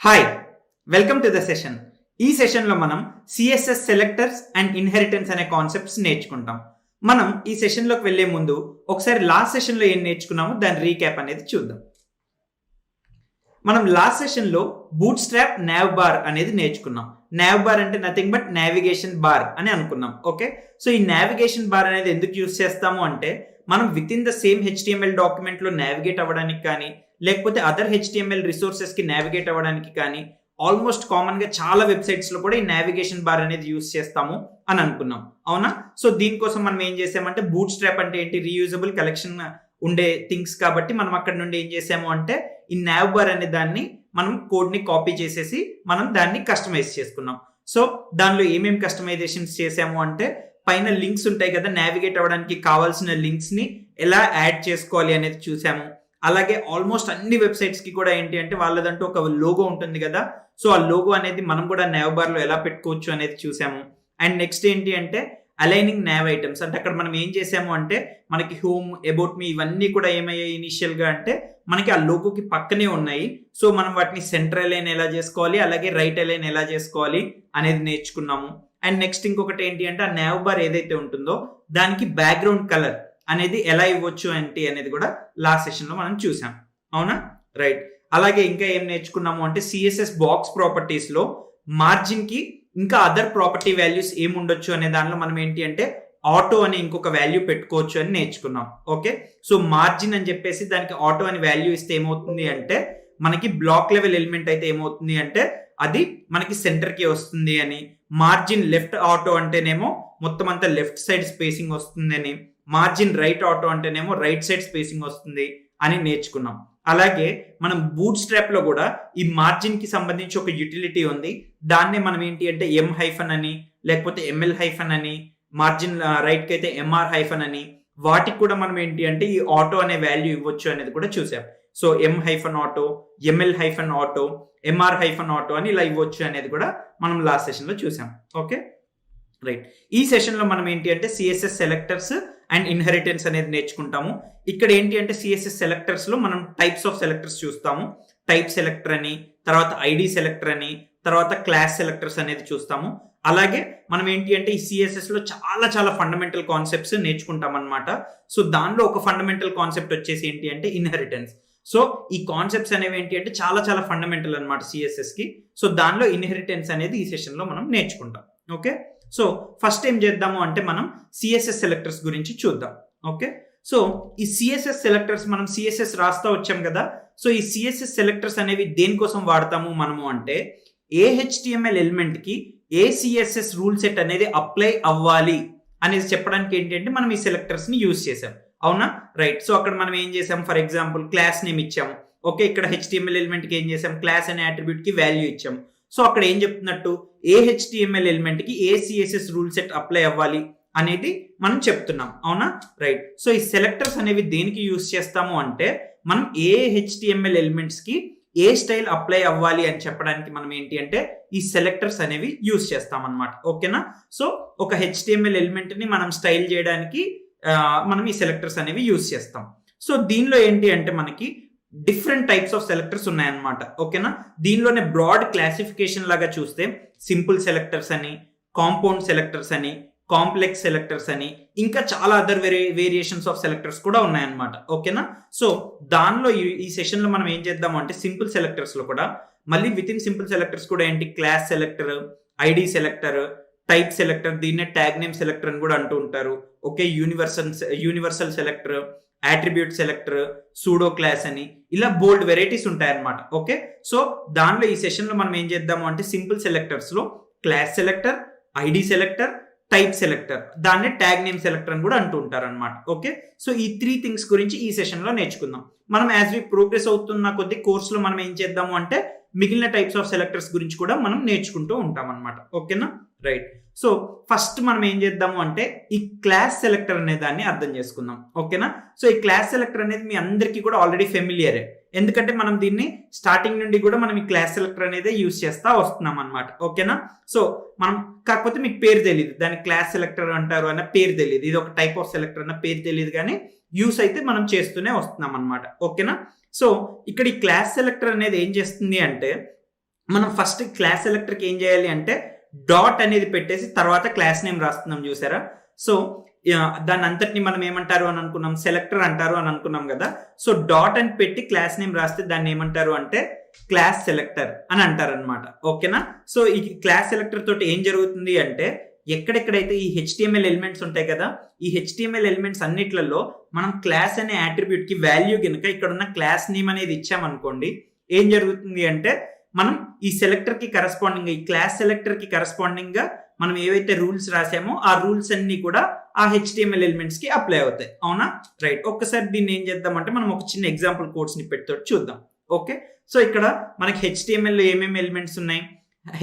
Hi, welcome to the session. ఈ సెషన్లో మనం సిఎస్ఎస్ సెలెక్టర్స్ అండ్ ఇన్హెరిటెన్స్ అనే కాన్సెప్ట్స్ నేర్చుకుంటాం. మనం ఈ సెషన్లోకి వెళ్లే ముందు ఒకసారి లాస్ట్ సెషన్లో ఏం నేర్చుకున్నామో దాని రీక్యాప్ అనేది చూద్దాం. మనం లాస్ట్ సెషన్లో బూట్ స్ట్రాప్ నావ్ బార్ అనేది నేర్చుకున్నాం. నావ్ బార్ అంటే నథింగ్ బట్ నావిగేషన్ బార్ అని అనుకున్నాం. ఓకే, సో ఈ నావిగేషన్ బార్ అనేది ఎందుకు యూజ్ చేస్తాము అంటే మనం within the same HTML డాక్యుమెంట్లో నావిగేట్ అవ్వడానికి కానీ లేకపోతే అదర్ హెచ్టిఎంఎల్ రిసోర్సెస్కి నావిగేట్ అవ్వడానికి కానీ ఆల్మోస్ట్ కామన్గా చాలా వెబ్సైట్స్లో కూడా ఈ నావిగేషన్ బార్ అనేది యూజ్ చేస్తాము అని అనుకున్నాం. అవునా? సో దీనికోసం మనం ఏం చేసామంటే బూట్ స్ట్రాప్ అంటే ఏంటి, రీయూజబుల్ కలెక్షన్ ఉండే థింగ్స్ కాబట్టి మనం అక్కడ నుండి ఏం చేసాము అంటే ఈ నావ్ బార్ అనే దాన్ని మనం కోడ్ని కాపీ చేసేసి మనం దాన్ని కస్టమైజ్ చేసుకున్నాం. సో దానిలో ఏమేమి కస్టమైజేషన్స్ చేసాము అంటే పైన లింక్స్ ఉంటాయి కదా, నావిగేట్ అవ్వడానికి కావాల్సిన లింక్స్ని ఎలా యాడ్ చేసుకోవాలి అనేది చూసాము. అలాగే ఆల్మోస్ట్ అన్ని వెబ్సైట్స్కి కూడా ఏంటి అంటే వాళ్ళదంటూ ఒక లోగో ఉంటుంది కదా, సో ఆ లోగో అనేది మనం కూడా నావ్ బార్లో ఎలా పెట్టుకోవచ్చు అనేది చూసాము. అండ్ నెక్స్ట్ ఏంటి అంటే అలైనింగ్ నావ్ ఐటమ్స్, అంటే అక్కడ మనం ఏం చేసాము అంటే మనకి హోమ్, అబౌట్ మీ ఇవన్నీ కూడా ఏమయ్యాయి ఇనిషియల్గా అంటే మనకి ఆ లోగోకి పక్కనే ఉన్నాయి. సో మనం వాటిని సెంటర్ అలైన్ ఎలా చేసుకోవాలి, అలాగే రైట్ అలైన్ ఎలా చేసుకోవాలి అనేది నేర్చుకున్నాము. అండ్ నెక్స్ట్ ఇంకొకటి ఏంటి అంటే ఆ నావ్ బార్ ఏదైతే ఉంటుందో దానికి బ్యాక్గ్రౌండ్ కలర్ అనేది ఎలా ఇవ్వచ్చు ఏంటి అనేది కూడా లాస్ట్ సెషన్లో మనం చూసాం. అవునా? రైట్. అలాగే ఇంకా ఏం నేర్చుకున్నాము అంటే సిఎస్ఎస్ బాక్స్ ప్రాపర్టీస్లో మార్జిన్కి ఇంకా అదర్ ప్రాపర్టీ వాల్యూస్ ఏముండొచ్చు అనే దానిలో మనం ఏంటి అంటే ఆటో అని ఇంకొక వాల్యూ పెట్టుకోవచ్చు అని నేర్చుకున్నాం. ఓకే, సో మార్జిన్ అని చెప్పేసి దానికి ఆటో అని వాల్యూ ఇస్తే ఏమవుతుంది అంటే మనకి బ్లాక్ లెవెల్ ఎలిమెంట్ అయితే ఏమవుతుంది అంటే అది మనకి సెంటర్కి వస్తుంది అని, మార్జిన్ లెఫ్ట్ ఆటో అంటేనేమో మొత్తం అంతా లెఫ్ట్ సైడ్ స్పేసింగ్ వస్తుంది అని, మార్జిన్ రైట్ ఆటో అంటేనేమో రైట్ సైడ్ స్పేసింగ్ వస్తుంది అని నేర్చుకున్నాం. అలాగే మనం బూట్ స్ట్రాప్ లో కూడా ఈ మార్జిన్ కి సంబంధించి ఒక యూటిలిటీ ఉంది. దాన్నే మనం ఏంటి అంటే ఎం హైఫన్ అని లేకపోతే ఎంఎల్ హైఫన్ అని, మార్జిన్ రైట్ కి అయితే ఎంఆర్ హైఫన్ అని, వాటికి కూడా మనం ఏంటి అంటే ఈ ఆటో అనే వాల్యూ ఇవ్వచ్చు అనేది కూడా చూసాం. So M hyphen auto, ML hyphen auto, MR hyphen auto అని ఇలా ఇవ్వచ్చు అనేది కూడా మనం లాస్ట్ సెషన్ లో చూసాం. Okay, right. ఈ సెషన్ లో మనం ఏంటి అంటే సిఎస్ఎస్ సెలెక్టర్స్ అండ్ ఇన్హెరిటెన్స్ అనేది నేర్చుకుంటాము. ఇక్కడ ఏంటి అంటే సిఎస్ఎస్ సెలెక్టర్స్ లో మనం టైప్స్ ఆఫ్ సెలెక్టర్స్ చూస్తాము. టైప్ సెలెక్టర్ అని, తర్వాత ఐడి సెలెక్టర్ అని, తర్వాత క్లాస్ సెలెక్టర్స్ అనేది చూస్తాము. అలాగే మనం ఏంటి అంటే ఈ సిఎస్ఎస్ లో చాలా చాలా ఫండమెంటల్ కాన్సెప్ట్స్ నేర్చుకుంటాం అనమాట. సో దానిలో ఒక ఫండమెంటల్ కాన్సెప్ట్ వచ్చేసి ఏంటి అంటే ఇన్హెరిటెన్స్. సో ఈ కాన్సెప్ట్స్ అనేవి ఏంటి అంటే చాలా చాలా ఫండమెంటల్ అనమాట సిఎస్ఎస్ కి. సో దానిలో ఇన్హెరిటెన్స్ అనేది ఈ సెషన్ లో మనం నేర్చుకుంటాం. ఓకే, సో ఫస్ట్ ఏం చేద్దాము అంటే మనం సిఎస్ఎస్ సెలెక్టర్స్ గురించి చూద్దాం. ఓకే, సో ఈ సిఎస్ఎస్ సెలెక్టర్స్ మనం సిఎస్ఎస్ రాస్తా వచ్చాం కదా. సో ఈ సిఎస్ఎస్ సెలెక్టర్స్ అనేవి దేనికోసం వాడతాము మనము అంటే ఏ హెచ్టిఎంఎల్ ఎలిమెంట్ కి ఏ సిఎస్ఎస్ రూల్ సెట్ అనేది అప్లై అవ్వాలి అనేది చెప్పడానికి ఏంటి అంటే మనం ఈ సెలెక్టర్స్ ని యూజ్ చేసాం. అవునా? రైట్. సో అక్కడ మనం ఏం చేసాం, ఫర్ ఎగ్జాంపుల్ క్లాస్ నేమ్ ఇచ్చాము. ఓకే, ఇక్కడ హెచ్టిఎంఎల్ ఎలిమెంట్ కి ఏం చేసాం, క్లాస్ అనే అట్రిబ్యూట్ కి వాల్యూ ఇచ్చాము. సో అక్కడ ఏం చెప్తున్నట్టు ఏ హెచ్టిఎంఎల్ ఎలిమెంట్ కి ఏ సిఎస్ఎస్ రూల్ సెట్ అప్లై అవ్వాలి అనేది మనం చెప్తున్నాం. అవునా? రైట్. సో ఈ సెలెక్టర్స్ అనేవి దేనికి యూజ్ చేస్తాము అంటే మనం ఏ హెచ్టిఎంఎల్ ఎలిమెంట్స్ కి ఏ స్టైల్ అప్లై అవ్వాలి అని చెప్పడానికి మనం ఏంటి అంటే ఈ సెలెక్టర్స్ అనేవి యూజ్ చేస్తాం అనమాట. ఓకేనా? సో ఒక హెచ్టిఎంఎల్ ఎలిమెంట్ ని మనం స్టైల్ చేయడానికి మనం ఈ సెలెక్టర్స్ అనేవి యూజ్ చేస్తాం. సో దీనిలో ఏంటి అంటే మనకి డిఫరెంట్ టైప్స్ ఆఫ్ సెలెక్టర్స్ ఉన్నాయన్నమాట. ఓకేనా? దీనిలోనే బ్రాడ్ క్లాసిఫికేషన్ లాగా చూస్తే సింపుల్ సెలెక్టర్స్ అని, కాంపౌండ్ సెలెక్టర్స్ అని, కాంప్లెక్స్ సెలెక్టర్స్ అని, ఇంకా చాలా అదర్ వేరియేషన్స్ ఆఫ్ సెలెక్టర్స్ కూడా ఉన్నాయన్నమాట. ఓకేనా? సో దానిలో ఈ సెషన్ లో మనం ఏం చేద్దాము అంటే సింపుల్ సెలెక్టర్స్ లో కూడా మళ్ళీ విత్ ఇన్ సింపుల్ సెలెక్టర్స్ కూడా ఏంటి class selector, ID selector, type selector, దీన్నే ట్యాగ్ నేమ్ సెలెక్టర్ అని కూడా అంటూ ఉంటారు. Okay, universal selector, attribute selector, pseudo class అని, ఇలా బోల్డ్ వెరైటీస్ ఉంటాయన్నమాట. ఓకే, సో దానిలో ఈ సెషన్ లో మనం ఏం చేద్దాము అంటే సింపుల్ సెలెక్టర్స్ లో class selector, ID selector, type selector, దాన్ని ట్యాగ్ నేమ్ సెలెక్టర్ అని కూడా అంటూ ఉంటారు అనమాట. ఓకే, సో ఈ 3 థింగ్స్ గురించి ఈ సెషన్ లో నేర్చుకుందాం. మనం యాజ్ వి ప్రోగ్రెస్ అవుతున్న కొద్ది కోర్సులో మనం ఏం చేద్దాము అంటే మిగిలిన టైప్స్ ఆఫ్ సెలెక్టర్స్ గురించి కూడా మనం నేర్చుకుంటూ ఉంటాం అనమాట. ఓకేనా? రైట్. సో ఫస్ట్ మనం ఏం చేద్దాము అంటే ఈ క్లాస్ సెలెక్టర్ అనే దాన్ని అర్థం చేసుకుందాం. ఓకేనా? సో ఈ క్లాస్ సెలెక్టర్ అనేది మీ అందరికీ కూడా ఆల్రెడీ ఫెమిలియరే, ఎందుకంటే మనం దీన్ని స్టార్టింగ్ నుండి కూడా మనం ఈ క్లాస్ సెలెక్టర్ అనేది యూజ్ చేస్తా వస్తున్నాం అనమాట. ఓకేనా? సో మనం కాకపోతే మీకు పేరు తెలియదు, దాన్ని క్లాస్ సెలెక్టర్ అంటారు అన్న పేరు తెలియదు, ఇది ఒక టైప్ ఆఫ్ సెలెక్టర్ అన్న పేరు తెలియదు, కానీ యూస్ అయితే మనం చేస్తూనే వస్తున్నాం అనమాట. ఓకేనా? సో ఇక్కడ ఈ క్లాస్ సెలెక్టర్ అనేది ఏం చేస్తుంది అంటే మనం ఫస్ట్ క్లాస్ సెలెక్టర్కి ఏం చేయాలి అంటే డాట్ అనేది పెట్టేసి తర్వాత క్లాస్ నేమ్ రాస్తున్నాం చూసారా. సో దాని అంతటిని మనం ఏమంటారు అని అనుకున్నాం, సెలెక్టర్ అంటారు అని అనుకున్నాం కదా. సో డాట్ అని పెట్టి క్లాస్ నేమ్ రాస్తే దాన్ని ఏమంటారు అంటే క్లాస్ సెలెక్టర్ అని అంటారు అనమాట. ఓకేనా. సో ఈ క్లాస్ సెలెక్టర్ తోటి ఏం జరుగుతుంది అంటే ఎక్కడెక్కడైతే ఈ HTML ఎలిమెంట్స్ ఉంటాయి కదా, ఈ HTML ఎలిమెంట్స్ అన్నిట్లలో మనం క్లాస్ అనే అట్రిబ్యూట్ కి వాల్యూ కనుక ఇక్కడ ఉన్న క్లాస్ నేమ్ అనేది ఇచ్చామనుకోండి, ఏం జరుగుతుంది అంటే మనం ఈ సెలెక్టర్ కి కరెస్పాండింగ్, ఈ క్లాస్ సెలెక్టర్ కి కరెస్పాండింగ్ గా మనం ఏవైతే రూల్స్ రాసామో ఆ రూల్స్ అన్ని కూడా ఆ HTML ఎలిమెంట్స్ కి అప్లై అవుతాయి. అవునా, రైట్. ఒక్కసారి దీన్ని ఏం చేద్దామంటే మనం ఒక చిన్న ఎగ్జాంపుల్ కోడ్స్ ని పెట్టి చూద్దాం. ఓకే. సో ఇక్కడ మనకి HTML లో ఏమేమి ఎలిమెంట్స్ ఉన్నాయి,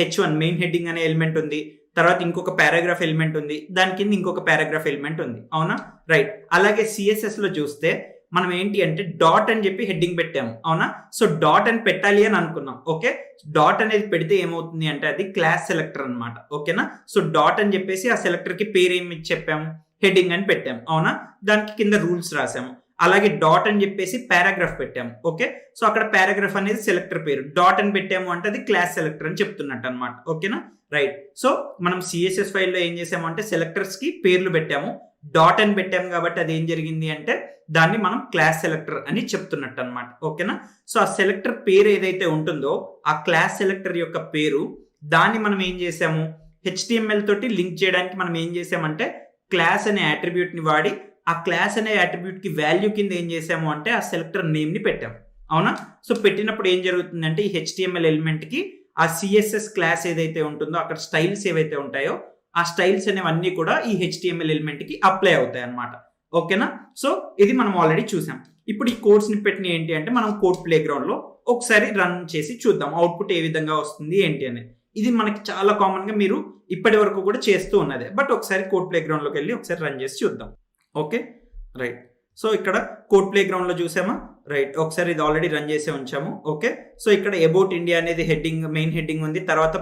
H1 మెయిన్ హెడ్డింగ్ అనే ఎలిమెంట్ ఉంది, తర్వాత ఇంకొక పారాగ్రాఫ్ ఎలిమెంట్ ఉంది, దాని కింద ఇంకొక పారాగ్రాఫ్ ఎలిమెంట్ ఉంది. అవునా, రైట్. అలాగే CSS లో చూస్తే మనం ఏంటి అంటే డాట్ అని చెప్పి హెడ్డింగ్ పెట్టాము. అవునా. సో డాట్ అని పెట్టాలి అని అనుకున్నాం. ఓకే. డాట్ అనేది పెడితే ఏమవుతుంది అంటే అది క్లాస్ సెలెక్టర్ అనమాట. ఓకేనా. సో డాట్ అని చెప్పేసి ఆ సెలెక్టర్ కి పేరు ఏమి చెప్పాము, హెడ్డింగ్ అని పెట్టాము. అవునా, దానికి కింద రూల్స్ రాసాము. అలాగే డాట్ అని చెప్పేసి పారాగ్రాఫ్ పెట్టాము. ఓకే. సో అక్కడ పారాగ్రాఫ్ అనేది సెలెక్టర్ పేరు, డాట్ అని పెట్టాము అంటే అది క్లాస్ సెలెక్టర్ అని చెప్తున్నట్టు అనమాట. ఓకేనా, రైట్. సో మనం CSS ఫైల్లో ఏం చేసాము అంటే సెలెక్టర్స్ కి పేర్లు పెట్టాము, డాట్ అని పెట్టాము కాబట్టి అది ఏం జరిగింది అంటే దాన్ని మనం క్లాస్ సెలెక్టర్ అని చెప్తున్నట్టు అనమాట. ఓకేనా. సో ఆ సెలెక్టర్ పేరు ఏదైతే ఉంటుందో ఆ క్లాస్ సెలెక్టర్ యొక్క పేరు, దాన్ని మనం ఏం చేసాము HTML తోటి లింక్ చేయడానికి మనం ఏం చేసామంటే క్లాస్ అనే అట్రిబ్యూట్ ని వాడి ఆ క్లాస్ అనే అట్రిబ్యూట్ కి వాల్యూ కింద ఏం చేసాము అంటే ఆ సెలెక్టర్ నేమ్ ని పెట్టాము. అవునా. సో పెట్టినప్పుడు ఏం జరుగుతుందంటే ఈ HTML ఎలిమెంట్ కి ఆ CSS క్లాస్ ఏదైతే ఉంటుందో అక్కడ స్టైల్స్ ఏవైతే ఉంటాయో ఆ స్టైల్స్ అనేవన్నీ కూడా ఈ HTML ఎలిమెంట్ కి అప్లై అవుతాయి అన్నమాట. ఓకేనా. సో ఇది మనం ఆల్రెడీ చూసాం. ఇప్పుడు ఈ కోడ్ స్నిప్పెట్ ని ఏంటి అంటే మనం కోడ్ ప్లే గ్రౌండ్ లో ఒకసారి రన్ చేసి చూద్దాం అవుట్పుట్ ఏ విధంగా వస్తుంది ఏంటి అని. ఇది మనకి చాలా కామన్ గా మీరు ఇప్పటి వరకు కూడా చేస్తూ ఉన్నదే, బట్ ఒకసారి కోడ్ ప్లే గ్రౌండ్ లోకి వెళ్ళి ఒకసారి రన్ చేసి చూద్దాం. Okay, right. సో ఇక్కడ కోడ్ ప్లే గ్రౌండ్ లో చూసామా, రైట్. ఒకసారి ఇది ఆల్రెడీ రన్ చేసి ఉంచాము. ఓకే. సో ఇక్కడ అబౌట్ ఇండియా అనేది హెడ్డింగ్, మెయిన్ హెడ్డింగ్ ఉంది. తర్వాత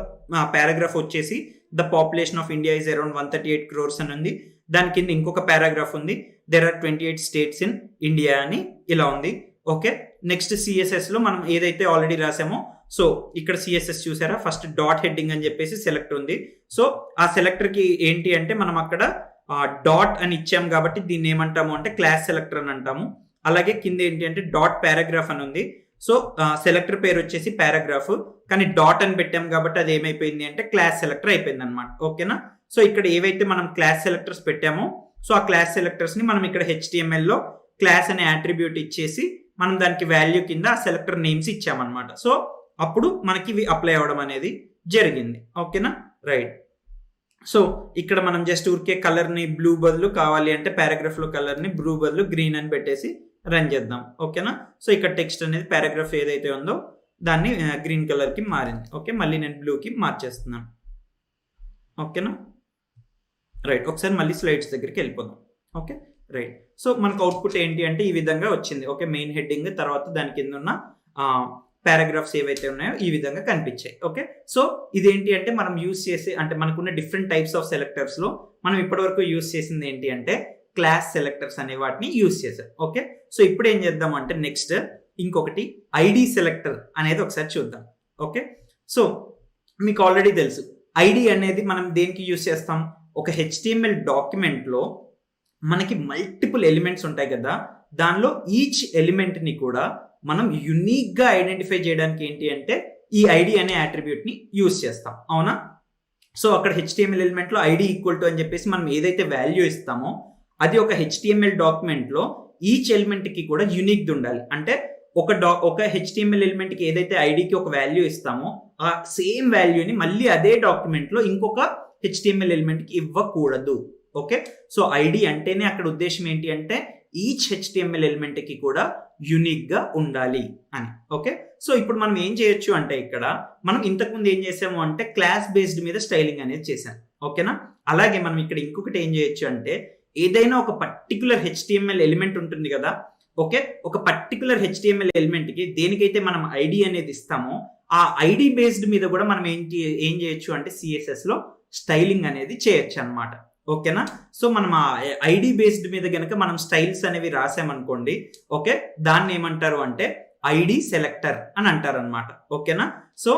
పారాగ్రాఫ్ వచ్చేసి the population of India is around 138 crores అని ఉంది. దాని కింద ఇంకొక పారాగ్రాఫ్ ఉంది, there are 28 states in India అని ఇలా ఉంది. ఓకే. నెక్స్ట్ CSS లో మనం ఏదైతే ఆల్రెడీ రాసామో, సో ఇక్కడ CSS చూసారా, ఫస్ట్ డాట్ హెడ్డింగ్ అని చెప్పేసి సెలెక్టర్ ఉంది. సో ఆ సెలెక్టర్ కి ఏంటి అంటే మనం అక్కడ డాట్ అని ఇచ్చాం కాబట్టి దీన్ని ఏమంటాము అంటే క్లాస్ సెలెక్టర్ అని అంటాము. అలాగే కింద ఏంటి అంటే డాట్ పారాగ్రాఫ్ అని ఉంది. సో సెలెక్టర్ పేరు వచ్చేసి పారాగ్రాఫ్, కానీ డాట్ అని పెట్టాం కాబట్టి అది ఏమైపోయింది అంటే క్లాస్ సెలెక్టర్ అయిపోయింది అనమాట. ఓకేనా. సో ఇక్కడ ఏవైతే మనం క్లాస్ సెలెక్టర్స్ పెట్టామో సో ఆ క్లాస్ సెలెక్టర్స్ ని మనం ఇక్కడ HTML లో క్లాస్ అనే అట్రిబ్యూట్ ఇచ్చేసి మనం దానికి వాల్యూ కింద ఆ సెలెక్టర్ నేమ్స్ ఇచ్చామన్నమాట. సో అప్పుడు మనకి ఇవి అప్లై అవ్వడం అనేది జరిగింది. ఓకేనా, రైట్. సో ఇక్కడ మనం జస్ట్ ఊరికే కలర్ ని బ్లూ బదులు కావాలి అంటే పారాగ్రాఫ్ లో కలర్ ని బ్లూ బదులు గ్రీన్ అని పెట్టేసి రన్ చేద్దాం. ఓకేనా. సో ఇక్కడ టెక్స్ట్ అనేది పారాగ్రాఫ్ ఏదైతే ఉందో దాన్ని గ్రీన్ కలర్ కి మారింది. ఓకే, మళ్ళీ నేను బ్లూ కి మార్చేస్తున్నాను. ఓకేనా, రైట్. ఒకసారి మళ్ళీ స్లైడ్స్ దగ్గరికి వెళ్ళిపోదాం. Okay, right. సో మనకు అవుట్పుట్ ఏంటి అంటే ఈ విధంగా వచ్చింది. ఓకే, మెయిన్ హెడ్డింగ్ తర్వాత దాని కింద ఉన్న పారాగ్రాఫ్స్ ఏవైతే ఉన్నాయో ఈ విధంగా కనిపించాయి. ఓకే. సో ఇదేంటి అంటే మనం యూజ్ చేసే, అంటే మనకున్న డిఫరెంట్ టైప్స్ ఆఫ్ సెలెక్టర్స్ లో మనం ఇప్పటివరకు యూజ్ చేసింది ఏంటి అంటే క్లాస్ సెలెక్టర్స్ అనే వాటిని యూజ్ చేశారు. ఓకే. సో ఇప్పుడు ఏం చేద్దాం అంటే నెక్స్ట్ ఇంకొకటి ఐడి సెలెక్టర్ అనేది ఒకసారి చూద్దాం. ఓకే. సో మీకు ఆల్రెడీ తెలుసు ఐడి అనేది మనం దేనికి యూజ్ చేస్తాం, ఒక HTML డాక్యుమెంట్ లో మనకి మల్టిపుల్ ఎలిమెంట్స్ ఉంటాయి కదా, దానిలో ఈచ్ ఎలిమెంట్ ని కూడా మనం యునిక్ గా ఐడెంటిఫై చేయడానికి ఏంటి అంటే ఈ ఐడి అనే అట్రిబ్యూట్ ని యూజ్ చేస్తాం. అవునా. సో అక్కడ HTML ఎలిమెంట్ లో ఐడి ఈక్వల్ టు అని చెప్పేసి మనం ఏదైతే వాల్యూ ఇస్తామో అది ఒక HTML డాక్యుమెంట్ లో ఈచ్ ఎలిమెంట్ కి కూడా యునిక్ ఉండాలి. అంటే ఒక HTML ఎలిమెంట్ కి ఏదైతే ఐడికి ఒక వాల్యూ ఇస్తామో ఆ సేమ్ వాల్యూని మళ్ళీ అదే డాక్యుమెంట్ లో ఇంకొక HTML ఎలిమెంట్ కి ఇవ్వకూడదు. ఓకే. సో ఐడి అంటేనే అక్కడ ఉద్దేశం ఏంటి అంటే ఈచ్ HTML ఎలిమెంట్ కి కూడా యునిక్ గా ఉండాలి అని. ఓకే. సో ఇప్పుడు మనం ఏం చేయొచ్చు అంటే ఇక్కడ మనం ఇంతకుముందు ఏం చేసాము అంటే క్లాస్ బేస్డ్ మీద స్టైలింగ్ అనేది చేసాం. ఓకేనా. అలాగే మనం ఇక్కడ ఇంకొకటి ఏం చేయొచ్చు అంటే ఏదైనా ఒక పర్టికులర్ HTML ఎలిమెంట్ ఉంటుంది కదా, ఓకే, ఒక పర్టికులర్ HTML ఎలిమెంట్ కి దేనికైతే మనం ఐడి అనేది ఇస్తామో ఆ ఐడి బేస్డ్ మీద కూడా మనం ఏం చేయొచ్చు అంటే CSS లో స్టైలింగ్ అనేది చేయొచ్చు అన్నమాట. ఓకేనా. సో మనం ఆ ఐడి బేస్డ్ మీద కనుక మనం స్టైల్స్ అనేవి రాసామనుకోండి, ఓకే, దాన్ని ఏమంటారు అంటే ఐడి సెలెక్టర్ అని అంటారు అనమాట. ఓకేనా. సో